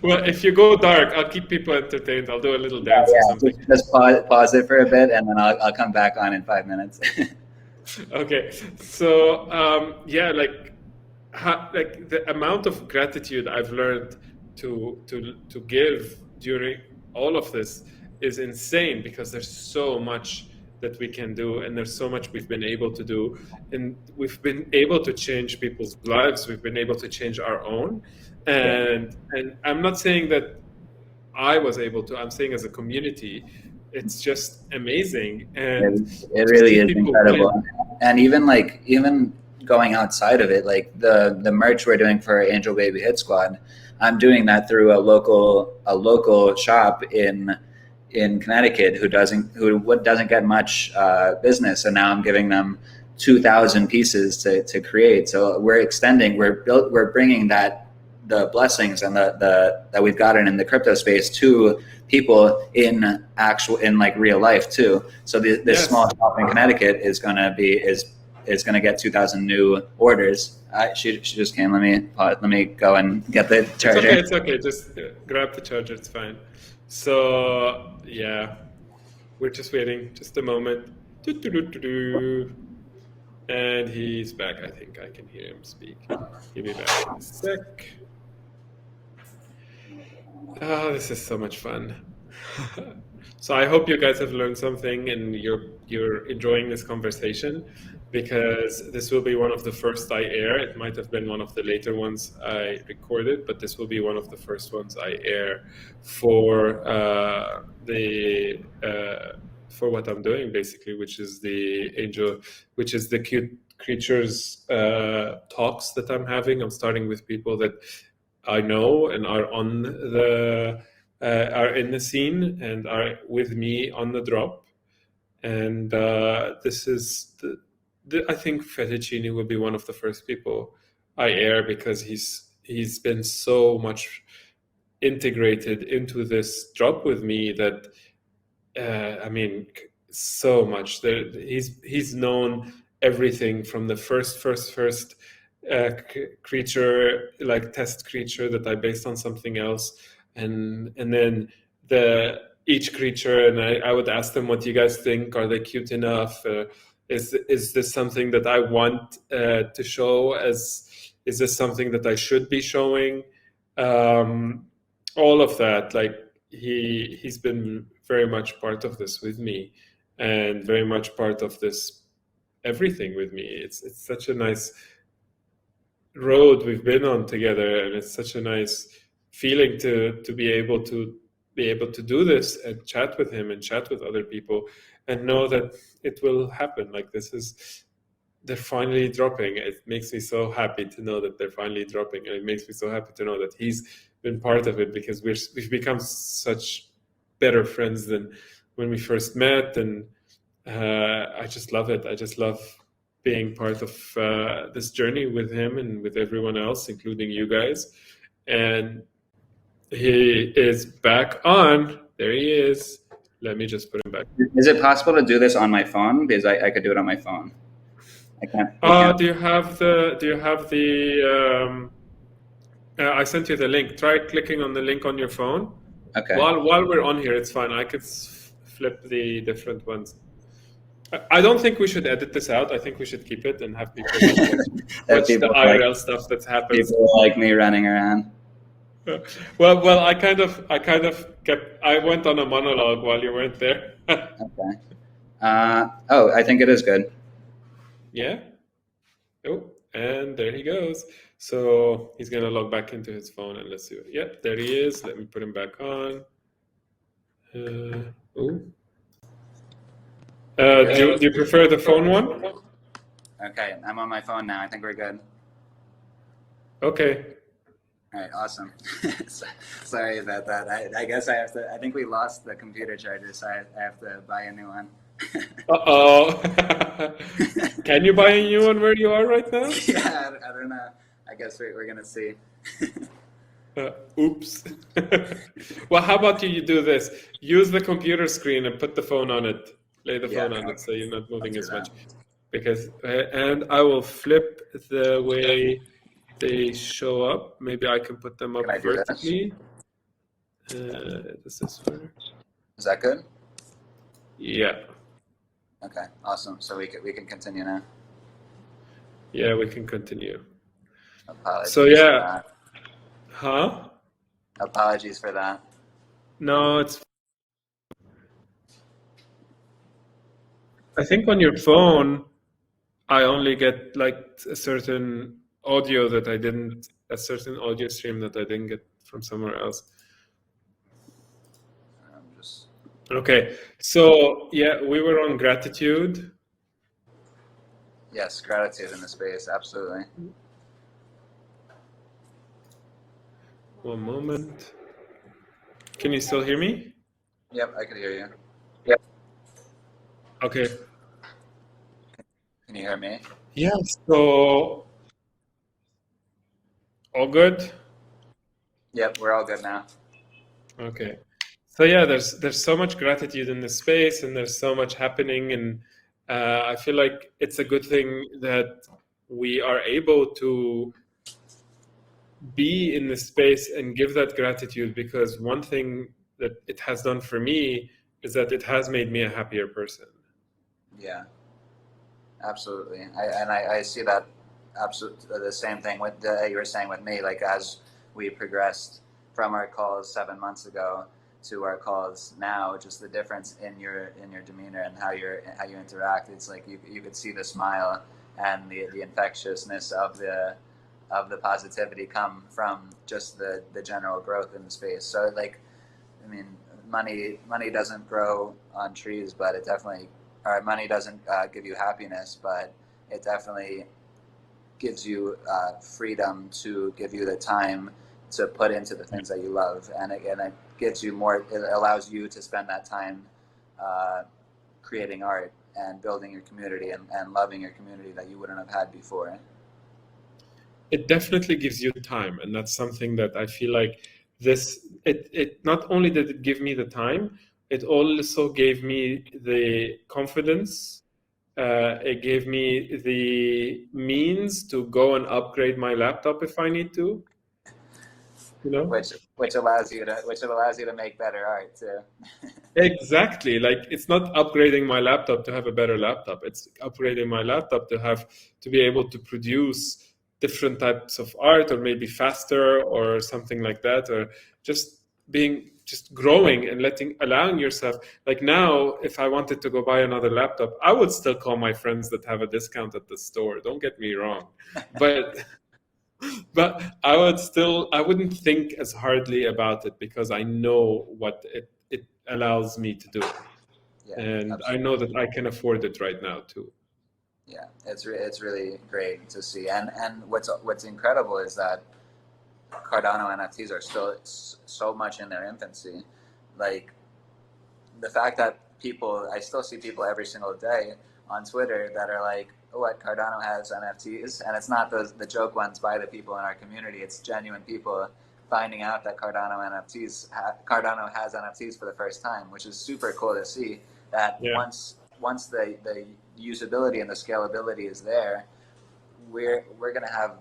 Well, if you go dark, I'll keep people entertained. I'll do a little dance or something. Just pause it for a bit, and then I'll come back on in 5 minutes. Okay, so yeah, like the amount of gratitude I've learned to give during all of this is insane, because there's so much that we can do, and there's so much we've been able to do, and we've been able to change people's lives. We've been able to change our own, and I'm not saying that I was able to. I'm saying as a community, it's just amazing, and it really is incredible. And even going outside of it, like the merch we're doing for Angel Baby Hit Squad, I'm doing that through a local shop in Connecticut who doesn't get much business, and now I'm giving them 2,000 pieces to create. So we're bringing the blessings and that we've gotten in the crypto space to people in like real life too. So this small shop in Connecticut is going to get 2,000 new orders. She just came. Let me go and get the charger. It's okay. Just grab the charger. It's fine. So yeah, we're just waiting. Just a moment. And he's back. I think I can hear him speak. He'll be back in a sec. Oh, this is so much fun. So I hope you guys have learned something and you're enjoying this conversation, because this will be one of the first I air. It might have been one of the later ones I recorded, but this will be one of the first ones I air for for what I'm doing, basically, which is the cute creatures talks that I'm having. I'm starting with people that I know and are are in the scene and are with me on the drop. And this is I think Fettuccine will be one of the first people I air, because he's been so much integrated into this drop with me that I mean, so much. He's known everything from the first creature, like test creature that I based on something else, and then each creature, and I would ask them, what do you guys think? Are they cute enough? Is this something that I want to show? Is this something that I should be showing? All of that, like he's been very much part of this with me, and very much part of this everything with me. It's such a nice road we've been on together, and it's such a nice feeling to be able to do this and chat with him and chat with other people and know that it will happen. Like they're finally dropping. It makes me so happy to know that they're finally dropping, and it makes me so happy to know that he's been part of it, because we've become such better friends than when we first met, and I just love it. I just love being part of this journey with him and with everyone else, including you guys. And he is back on. There he is. Let me just put him back. Is it possible to do this on my phone? Because I could do it on my phone. I can't. Do you have the I sent you the link. Try clicking on the link on your phone. Okay. While we're on here, it's fine. I could flip the different ones. I don't think we should edit this out. I think we should keep it and have people watch the IRL stuff that's happening. People like me running around. Well, I went on a monologue while you weren't there. Okay. Oh, I think it is good. Yeah. Oh, and there he goes. So he's gonna log back into his phone and let's see. Yep, there he is. Let me put him back on. Oh. Do you prefer the phone one? Okay, I'm on my phone now. I think we're good. Okay. All right, awesome. Sorry about that. I guess I have to. I think we lost the computer charger, so I have to buy a new one. Uh-oh. Can you buy a new one where you are right now? Yeah, I don't know. I guess we're gonna see. Oops. Well, how about you do this? Use the computer screen and put the phone on it. Lay the Yeah, phone on it so you're not I'll moving do as that. much. Because and I will flip the way they show up. Maybe I can put them up Can I do this? vertically. Does this work? Is that good? Yeah. Okay, awesome. So we can continue now. Yeah, we can continue. Apologies So for yeah. that. Huh? Apologies for that. No, it's. I think on your phone, I only get like a certain audio that I didn't, a certain audio stream that I didn't get from somewhere else. I'm just. Okay, so yeah, we were on gratitude. Yes, gratitude in the space, absolutely. One moment. Can you still hear me? Yep, I could hear you. Yep. Okay. Can you hear me? Yeah, so all good? Yep, we're all good now. Okay. So yeah, there's so much gratitude in this space, and there's so much happening, and I feel like it's a good thing that we are able to be in this space and give that gratitude, because one thing that it has done for me is that it has made me a happier person. Yeah, absolutely. I see that absolutely the same thing with you were saying with me. Like as we progressed from our calls 7 months ago to our calls now, just the difference in your demeanor and how you interact. It's like you could see the smile and the infectiousness of the positivity come from just the general growth in the space. So like, I mean, money doesn't grow on trees, but it definitely, or money doesn't give you happiness, but it definitely gives you freedom to give you the time to put into the things that you love, and it gives you more. It allows you to spend that time creating art and building your community and loving your community that you wouldn't have had before. It definitely gives you time, and that's something that I feel like it not only did it give me the time, it also gave me the confidence. It gave me the means to go and upgrade my laptop if I need to. You know? Which allows you to make better art too. Exactly. Like it's not upgrading my laptop to have a better laptop. It's upgrading my laptop to be able to produce different types of art, or maybe faster or something like that, or just just growing and allowing yourself. Like now, if I wanted to go buy another laptop, I would still call my friends that have a discount at the store. Don't get me wrong. But I wouldn't think as hardly about it, because I know what it allows me to do, Yeah, and I know absolutely. that I can afford it right now too. Yeah, it's really great to see, and what's incredible is that Cardano NFTs are still so much in their infancy. Like the fact that I still see people every single day on Twitter that are like, "Oh, what Cardano has NFTs," and it's not the joke ones by the people in our community. It's genuine people finding out that Cardano has NFTs for the first time, which is super cool to see. That Yeah, once the usability and the scalability is there, we're gonna have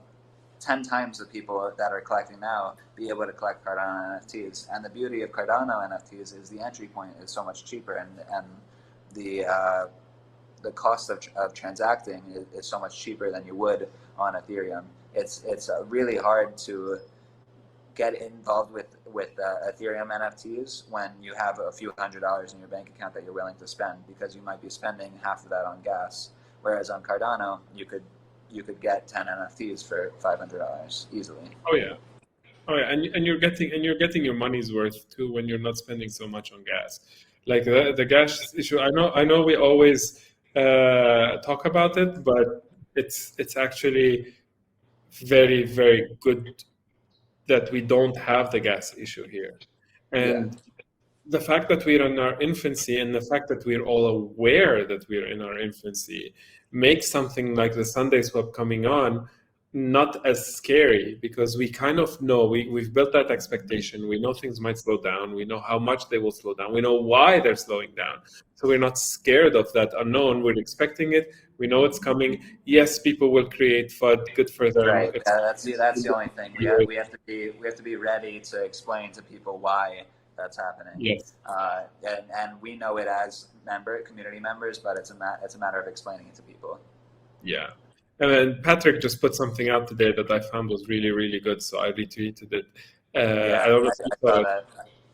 10 times the people that are collecting now be able to collect Cardano NFTs. And the beauty of Cardano NFTs is the entry point is so much cheaper, and the cost of transacting is so much cheaper than you would on Ethereum. It's really hard to get involved with Ethereum NFTs when you have a few $100s in your bank account that you're willing to spend, because you might be spending half of that on gas. Whereas on Cardano, you could get 10 NFTs for $500 easily. Oh yeah. Oh yeah, and you're getting your money's worth too when you're not spending so much on gas. Like the gas issue, I know we always talk about it, but it's actually very very good that we don't have the gas issue here, Yeah, and the fact that we're in our infancy and the fact that we're all aware that we're in our infancy makes something like the Sunday swap coming on not as scary, because we kind of know we've built that expectation. We know things might slow down. We know how much they will slow down. We know why they're slowing down. So we're not scared of that unknown. We're expecting it. We know it's coming. Yes, people will create FUD. Good for them. right. That's the only thing. We have to be ready to explain to people why that's happening. Yes. And we know it as community members, but it's a matter of explaining it to people. Yeah. And then Patrick just put something out today that I found was really, really good, so I retweeted it. Yeah, I don't know if I you saw saw it. that.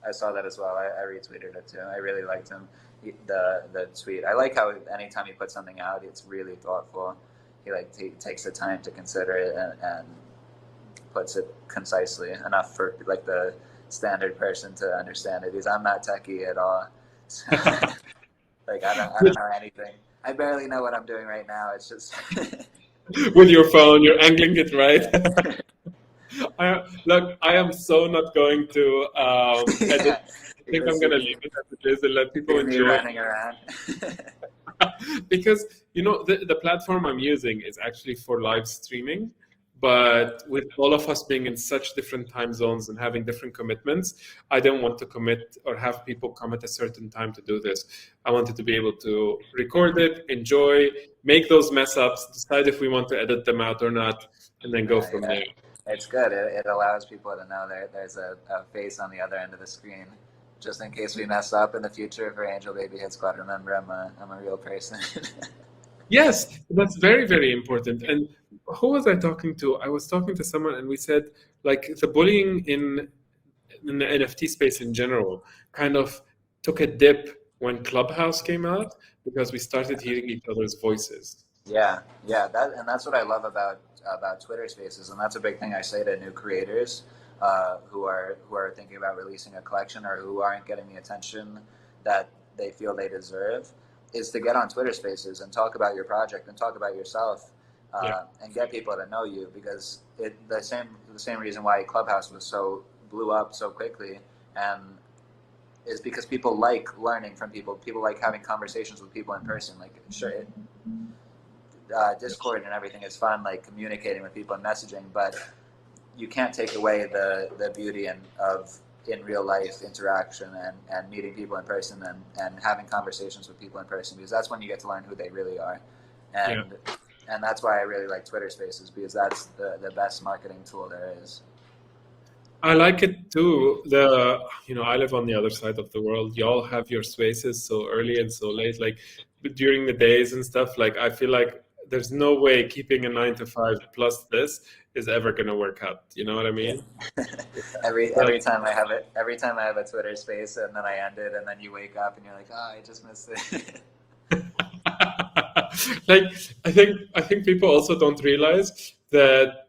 I saw that as well. I retweeted it too. I really liked him. The tweet. I like how anytime he puts something out, it's really thoughtful. He takes the time to consider it and puts it concisely enough for like the standard person to understand it. Because I'm not techie at all. So, like I don't know anything. I barely know what I'm doing right now. It's just With your phone, you're angling it right. Look, I am so not going to edit. I think I'm going to leave it as it is and let people me enjoy running around. because the platform I'm using is actually for live streaming, but with all of us being in such different time zones and having different commitments, I don't want to commit or have people come at a certain time to do this. I wanted to be able to record it, enjoy, make those mess ups, decide if we want to edit them out or not, and then go from there. It's good. It allows people to know there's a face on the other end of the screen, just in case we mess up in the future. For Angel Baby Hit Squad, remember I'm a real person. Yes, that's very, very important. And who was I talking to? I was talking to someone, and we said like the bullying in the NFT space in general kind of took a dip when Clubhouse came out because we started hearing each other's voices. Yeah, that's what I love about Twitter Spaces, and that's a big thing I say to new creators who are thinking about releasing a collection or who aren't getting the attention that they feel they deserve, is to get on Twitter Spaces and talk about your project and talk about yourself and get people to know you, because the same reason why Clubhouse blew up so quickly and is because people like learning from people. People like having conversations with people in person. Like Discord and everything is fun, like communicating with people and messaging, but you can't take away the beauty of in real life interaction and meeting people in person and having conversations with people in person, because that's when you get to learn who they really are. And that's why I really like Twitter Spaces, because that's the best marketing tool there is. I like it too. I live on the other side of the world. Y'all have your spaces so early and so late, like during the days and stuff. Like I feel like there's no way keeping a 9 to 5 plus this is ever going to work out. You know what I mean? every time I have a Twitter space and then I end it, and then you wake up and you're like, oh, I just missed it. Like I think people also don't realize that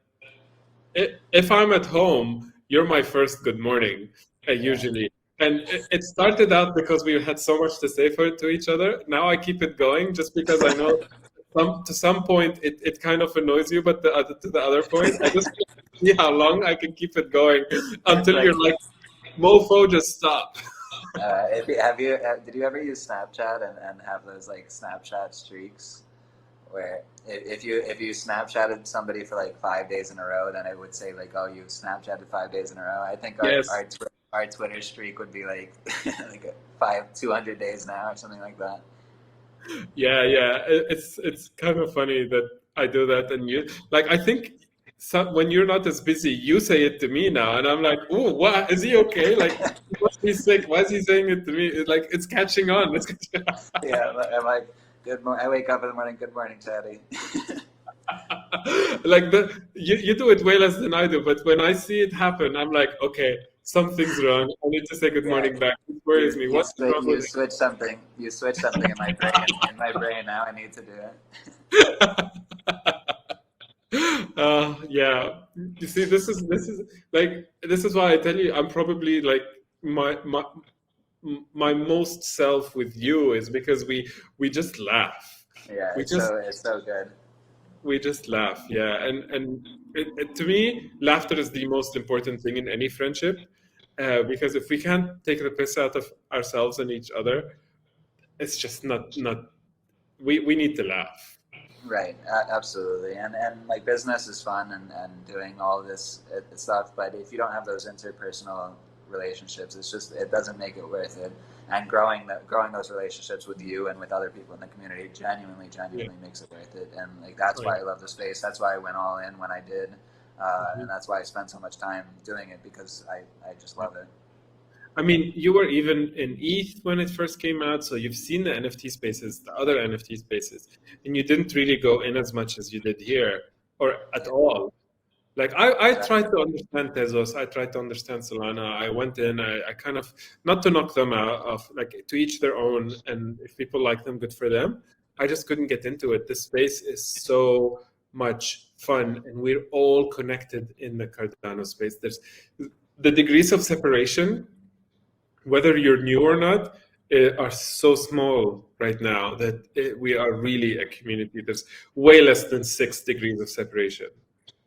if I'm at home, you're my first good morning usually. And it started out because we had so much to say to each other. Now I keep it going just because I know to some point it kind of annoys you, but to the other point, I just see how long I can keep it going until you're like, mofo, just stop. Did you ever use Snapchat and have those like Snapchat streaks, where if you Snapchatted somebody for like 5 days in a row, then it would say like, oh, you've Snapchatted 5 days in a row. I think our Twitter streak would be like like 200 days now or something like that. Yeah, it's kind of funny that I do that, and you like I think when you're not as busy, you say it to me now, and I'm like, oh, what, is he okay? Like, he must be sick. Why is he saying it to me? It's like it's catching on. Yeah, I'm like, good morning. I wake up in the morning. Good morning, Chadi. like you do it way less than I do, but when I see it happen, I'm like, okay, something's wrong. I need to say good Yeah, morning back. It worries me. What's wrong you with switch something. You switch something in my brain. In my brain now, I need to do it. it? Yeah. You see, this is why I tell you I'm probably like my most self with you is because we just laugh. Yeah, We just it's so good. we just laugh, yeah. And to me, laughter is the most important thing in any friendship, because if we can't take the piss out of ourselves and each other, it's just not. We need to laugh. Right, absolutely, and like business is fun and doing all this stuff, but if you don't have those interpersonal relationships, it doesn't make it worth it. And growing those relationships with you and with other people in the community Yeah. genuinely makes it worth it. And like that's Oh, why yeah. I love the space. That's why I went all in when I did, Mhm. and that's why I spent so much time doing it because I just Yeah. love it. I mean, you were even in ETH when it first came out, so you've seen the NFT spaces, the other NFT spaces, and you didn't really go in as much as you did here, or at Yeah, all. Like I tried exactly. to understand Tezos, I tried to understand Solana. I went in, I kind of not to knock them out of like to each their own, and if people like them, good for them. I just couldn't get into it. This space is so much fun, and we're all connected in the Cardano space. There's the degrees of separation, whether you're new or not, are so small right now that we are really a community. There's way less than 6 degrees of separation.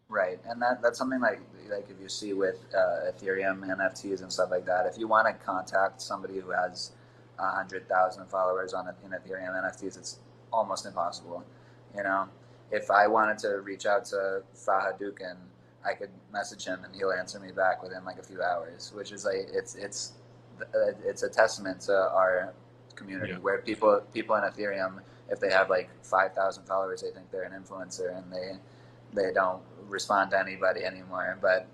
Right, and that's something like if you see with Ethereum NFTs and stuff like that. If you want to contact somebody who has 100,000 followers in Ethereum NFTs, it's almost impossible. You know, if I wanted to reach out to Fahad Dukin, I could message him and he'll answer me back within like a few hours, which is like it's a testament to our community Yeah. where people in Ethereum, if they have like 5,000 followers, they think they're an influencer and they don't respond to anybody anymore. But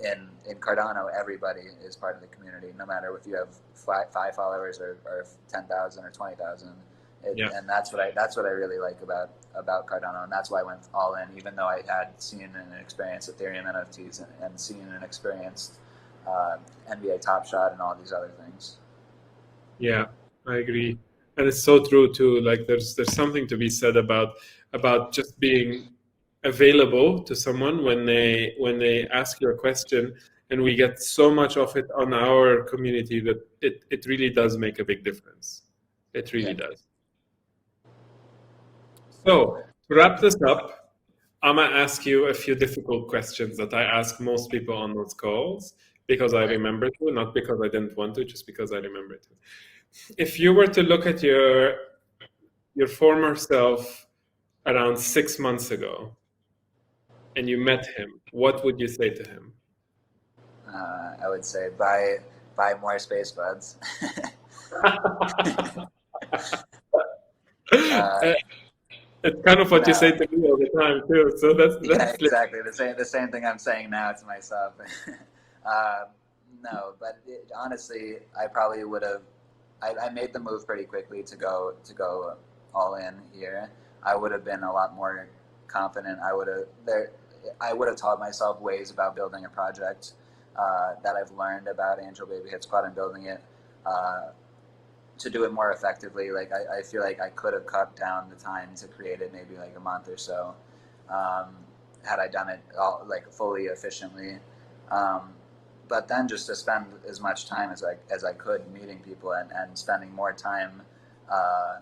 in Cardano, everybody is part of the community, no matter if you have five followers or 10,000 or 20,000. Yeah. And that's what I really like about Cardano, and that's why I went all in, even though I had seen and experienced Ethereum NFTs and seen and experienced uh, NBA Top Shot and all these other things. Yeah, I agree. And it's so true too. Like there's something to be said about just being available to someone when they ask you a question, and we get so much of it on our community that it really does make a big difference. It really Yeah. does. So to wrap this up, I'm gonna ask you a few difficult questions that I ask most people on those calls because I Okay. remember to, not because I didn't want to, just because I remember to. If you were to look at your former self around 6 months ago and you met him, what would you say to him? I would say buy more space buds. uh, It's kind of what you say no, to me all the time too. So yeah, that's exactly the same thing I'm saying now to myself. um, no, but honestly, I probably would have. I made the move pretty quickly to go all in here. I would have been a lot more confident. I would have taught myself ways about building a project that I've learned about Angel Baby Hit Squad and building it uh, to do it more effectively. Like I feel like I could have cut down the time to create it, maybe like a month or so, um, had I done it all like fully efficiently. Um, but then just to spend as much time as I could meeting people and spending more time uh,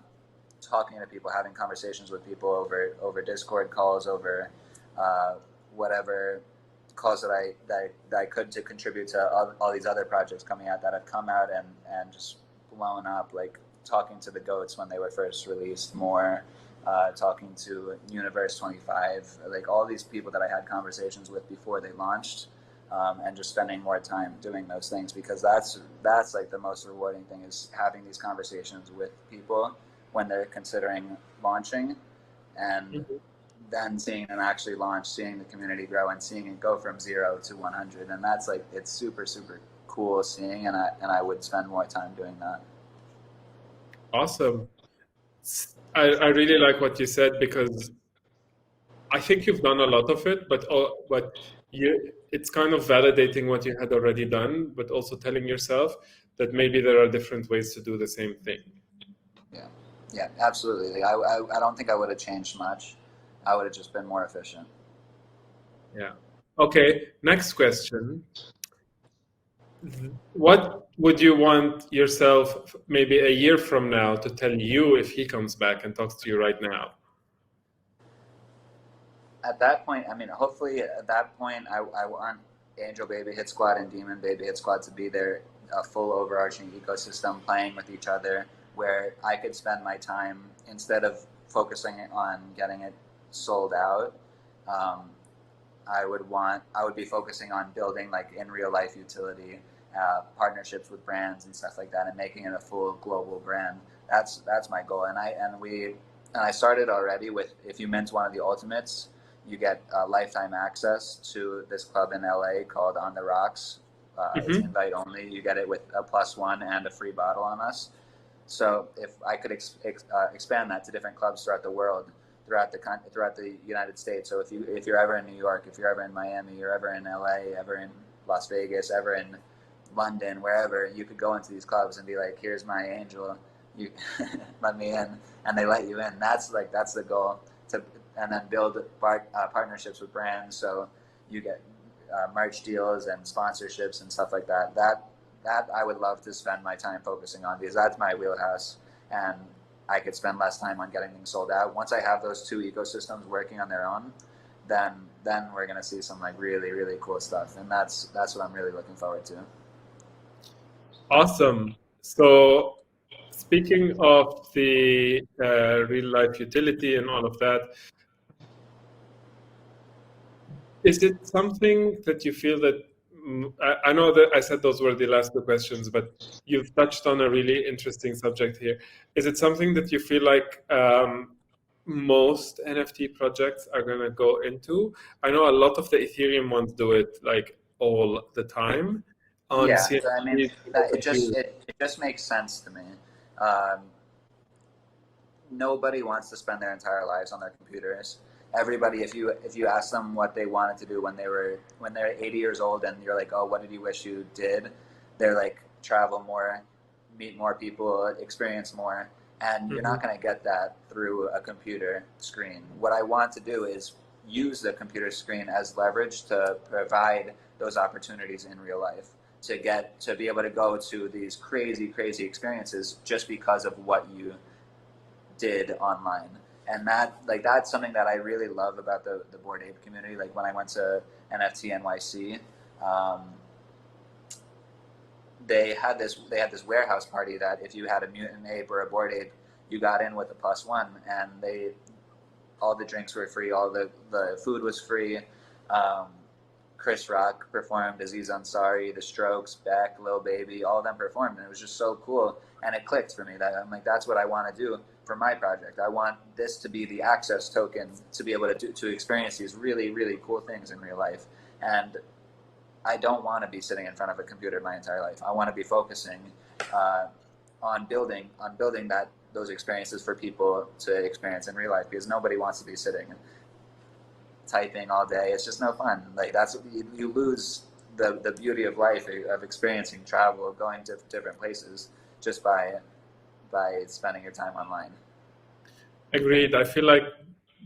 talking to people, having conversations with people over Discord calls, over uh, whatever calls that I could to contribute to all these other projects coming out that have come out and just blown up. Like talking to the goats when they were first released, more talking to Universe 25, like all these people that I had conversations with before they launched. And just spending more time doing those things because that's like the most rewarding thing is having these conversations with people when they're considering launching and Mhm. then seeing them actually launch, seeing the community grow and seeing it go from 0 to 100. And that's like, it's super, super cool seeing. And I would spend more time doing that. Awesome. I really like what you said because I think you've done a lot of it, but it's kind of validating what you had already done, but also telling yourself that maybe there are different ways to do the same thing. Yeah, yeah, absolutely. I don't think I would have changed much. I would have just been more efficient. Yeah. Okay, next question. What would you want yourself maybe a year from now to tell you if he comes back and talks to you right now? At that point, I mean, hopefully at that point, I want Angel Baby Hit Squad and Demon Baby Hit Squad to be there, a full overarching ecosystem playing with each other, where I could spend my time instead of focusing on getting it sold out. Um, I would be focusing on building like in real life utility, partnerships with brands and stuff like that, and making it a full global brand. That's my goal, and I started already with, if you mint one of the ultimates, you get lifetime access to this club in LA called On the Rocks. It's Hmm. invite only. You get it with a +1 and a free bottle on us. So if I could expand that to different clubs throughout the world, throughout the United States. So if you're ever in New York, if you're ever in Miami, you're ever in LA, ever in Las Vegas, ever in London, wherever, you could go into these clubs and be like, "Here's my angel, you let me in," and they let you in. That's the goal, to and then build partnerships with brands. So you get merch deals and sponsorships and stuff like that. That I would love to spend my time focusing on, because that's my wheelhouse, and I could spend less time on getting things sold out. Once I have those two ecosystems working on their own, then we're gonna see some like really cool stuff, and that's what I'm really looking forward to. Awesome. So, speaking of the real life utility and all of that, is it something that you feel that I know that I said those were the last two questions, but you've touched on a really interesting subject here. Is it something that you feel like most NFT projects are going to go into? I know a lot of the Ethereum ones do it like all the time. On Yeah, I mean, CFTs, that a few. it just makes sense to me. Um, Nobody wants to spend their entire lives on their computers. Everybody, if you ask them what they wanted to do when they're 80 years old, and you're like, "Oh, what did you wish you did?" They're like, "Travel more, meet more people, experience more." And you're Mhm. not going to get that through a computer screen. What I want to do is use the computer screen as leverage to provide those opportunities in real life, to be able to go to these crazy experiences just because of what you did online. And that's something that I really love about the Bored Ape community. Like when I went to NFT NYC, um, they had this warehouse party that if you had a mutant ape or a Bored Ape, you got in with a +1, and they all the drinks were free, all the food was free. Um, Chris Rock performed, Aziz Ansari, The Strokes, Beck, Lil Baby, all of them performed, and it was just so cool. And it clicked for me that I'm like, that's what I want to do for my project. I want this to be the access token to be able to experience these really cool things in real life. And I don't want to be sitting in front of a computer my entire life. I want to be focusing uh, on building those experiences for people to experience in real life, because nobody wants to be sitting typing all day. It's just no fun. Like you lose the beauty of life, of experiencing travel, going to different places, just by spending your time online. Agreed. I feel like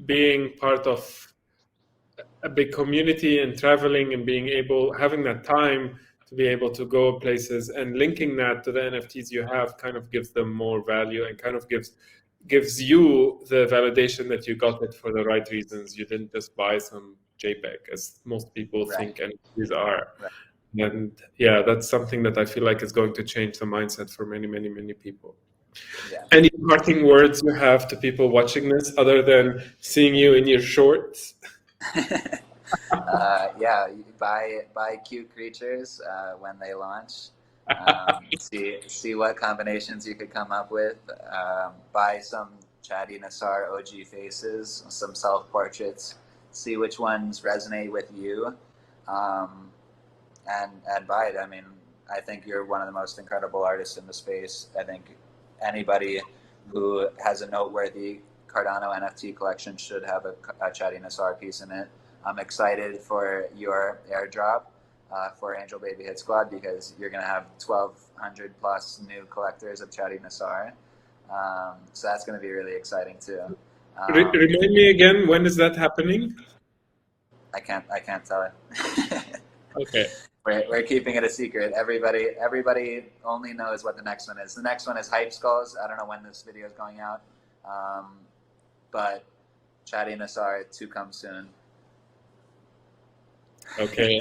being part of a big community and traveling and having that time to be able to go places and linking that to the NFTs you have kind of gives them more value and kind of gives you the validation that you got it for the right reasons. You didn't just buy some JPEG, as most people Right. think NFTs are. Right. And yeah, that's something that I feel like is going to change the mindset for many people. Yeah. Any parting words you have to people watching this other than seeing you in your shorts? Yeah. Buy cute creatures when they launch. See what combinations you could come up with. Buy some Chadi Nassar OG faces, some self portraits. See which ones resonate with you. Um, and buy it. I mean, I think you're one of the most incredible artists in the space. I think anybody who has a noteworthy Cardano NFT collection should have a Chadi Nassar piece in it. I'm excited for your airdrop for Angel Baby Hit Squad, because you're going to have 1,200 plus new collectors of Chadi Nassar. So that's going to be really exciting too. Remind me again, when is that happening? I can't tell it. Okay. We're keeping it a secret. Everybody only knows what the next one is. The next one is Hype Skulls. I don't know when this video is going out, but Chadi Nassar to come soon. Okay.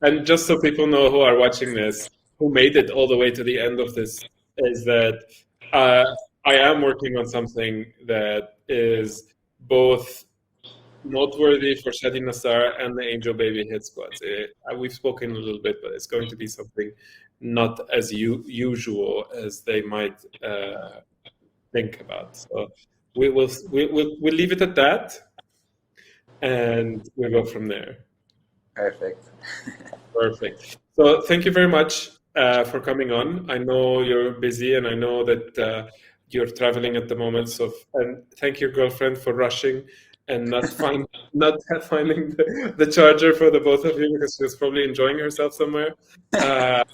And just so people know who are watching this, who made it all the way to the end of this, is that I am working on something that is both noteworthy for Chadi Nassar and the Angel Baby Hit Squads. We've spoken a little bit, but it's going to be something not as usual as they might think about. So we'll leave it at that, and we'll go from there. Perfect. Perfect. So thank you very much for coming on. I know you're busy, and I know that you're traveling at the moment. So, and thank your girlfriend for rushing and not finding the charger for the both of you, because she was probably enjoying herself somewhere. And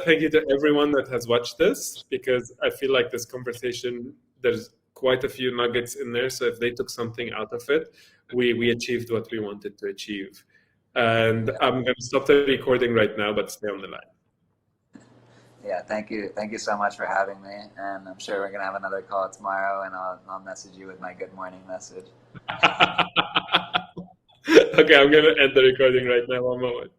thank you to everyone that has watched this, because I feel like this conversation, there's quite a few nuggets in there. So if they took something out of it, we achieved what we wanted to achieve. And I'm going to stop the recording right now, but stay on the line. Yeah, thank you so much for having me, and I'm sure we're gonna have another call tomorrow, and I'll message you with my good morning message. Okay, I'm gonna end the recording right now. One moment.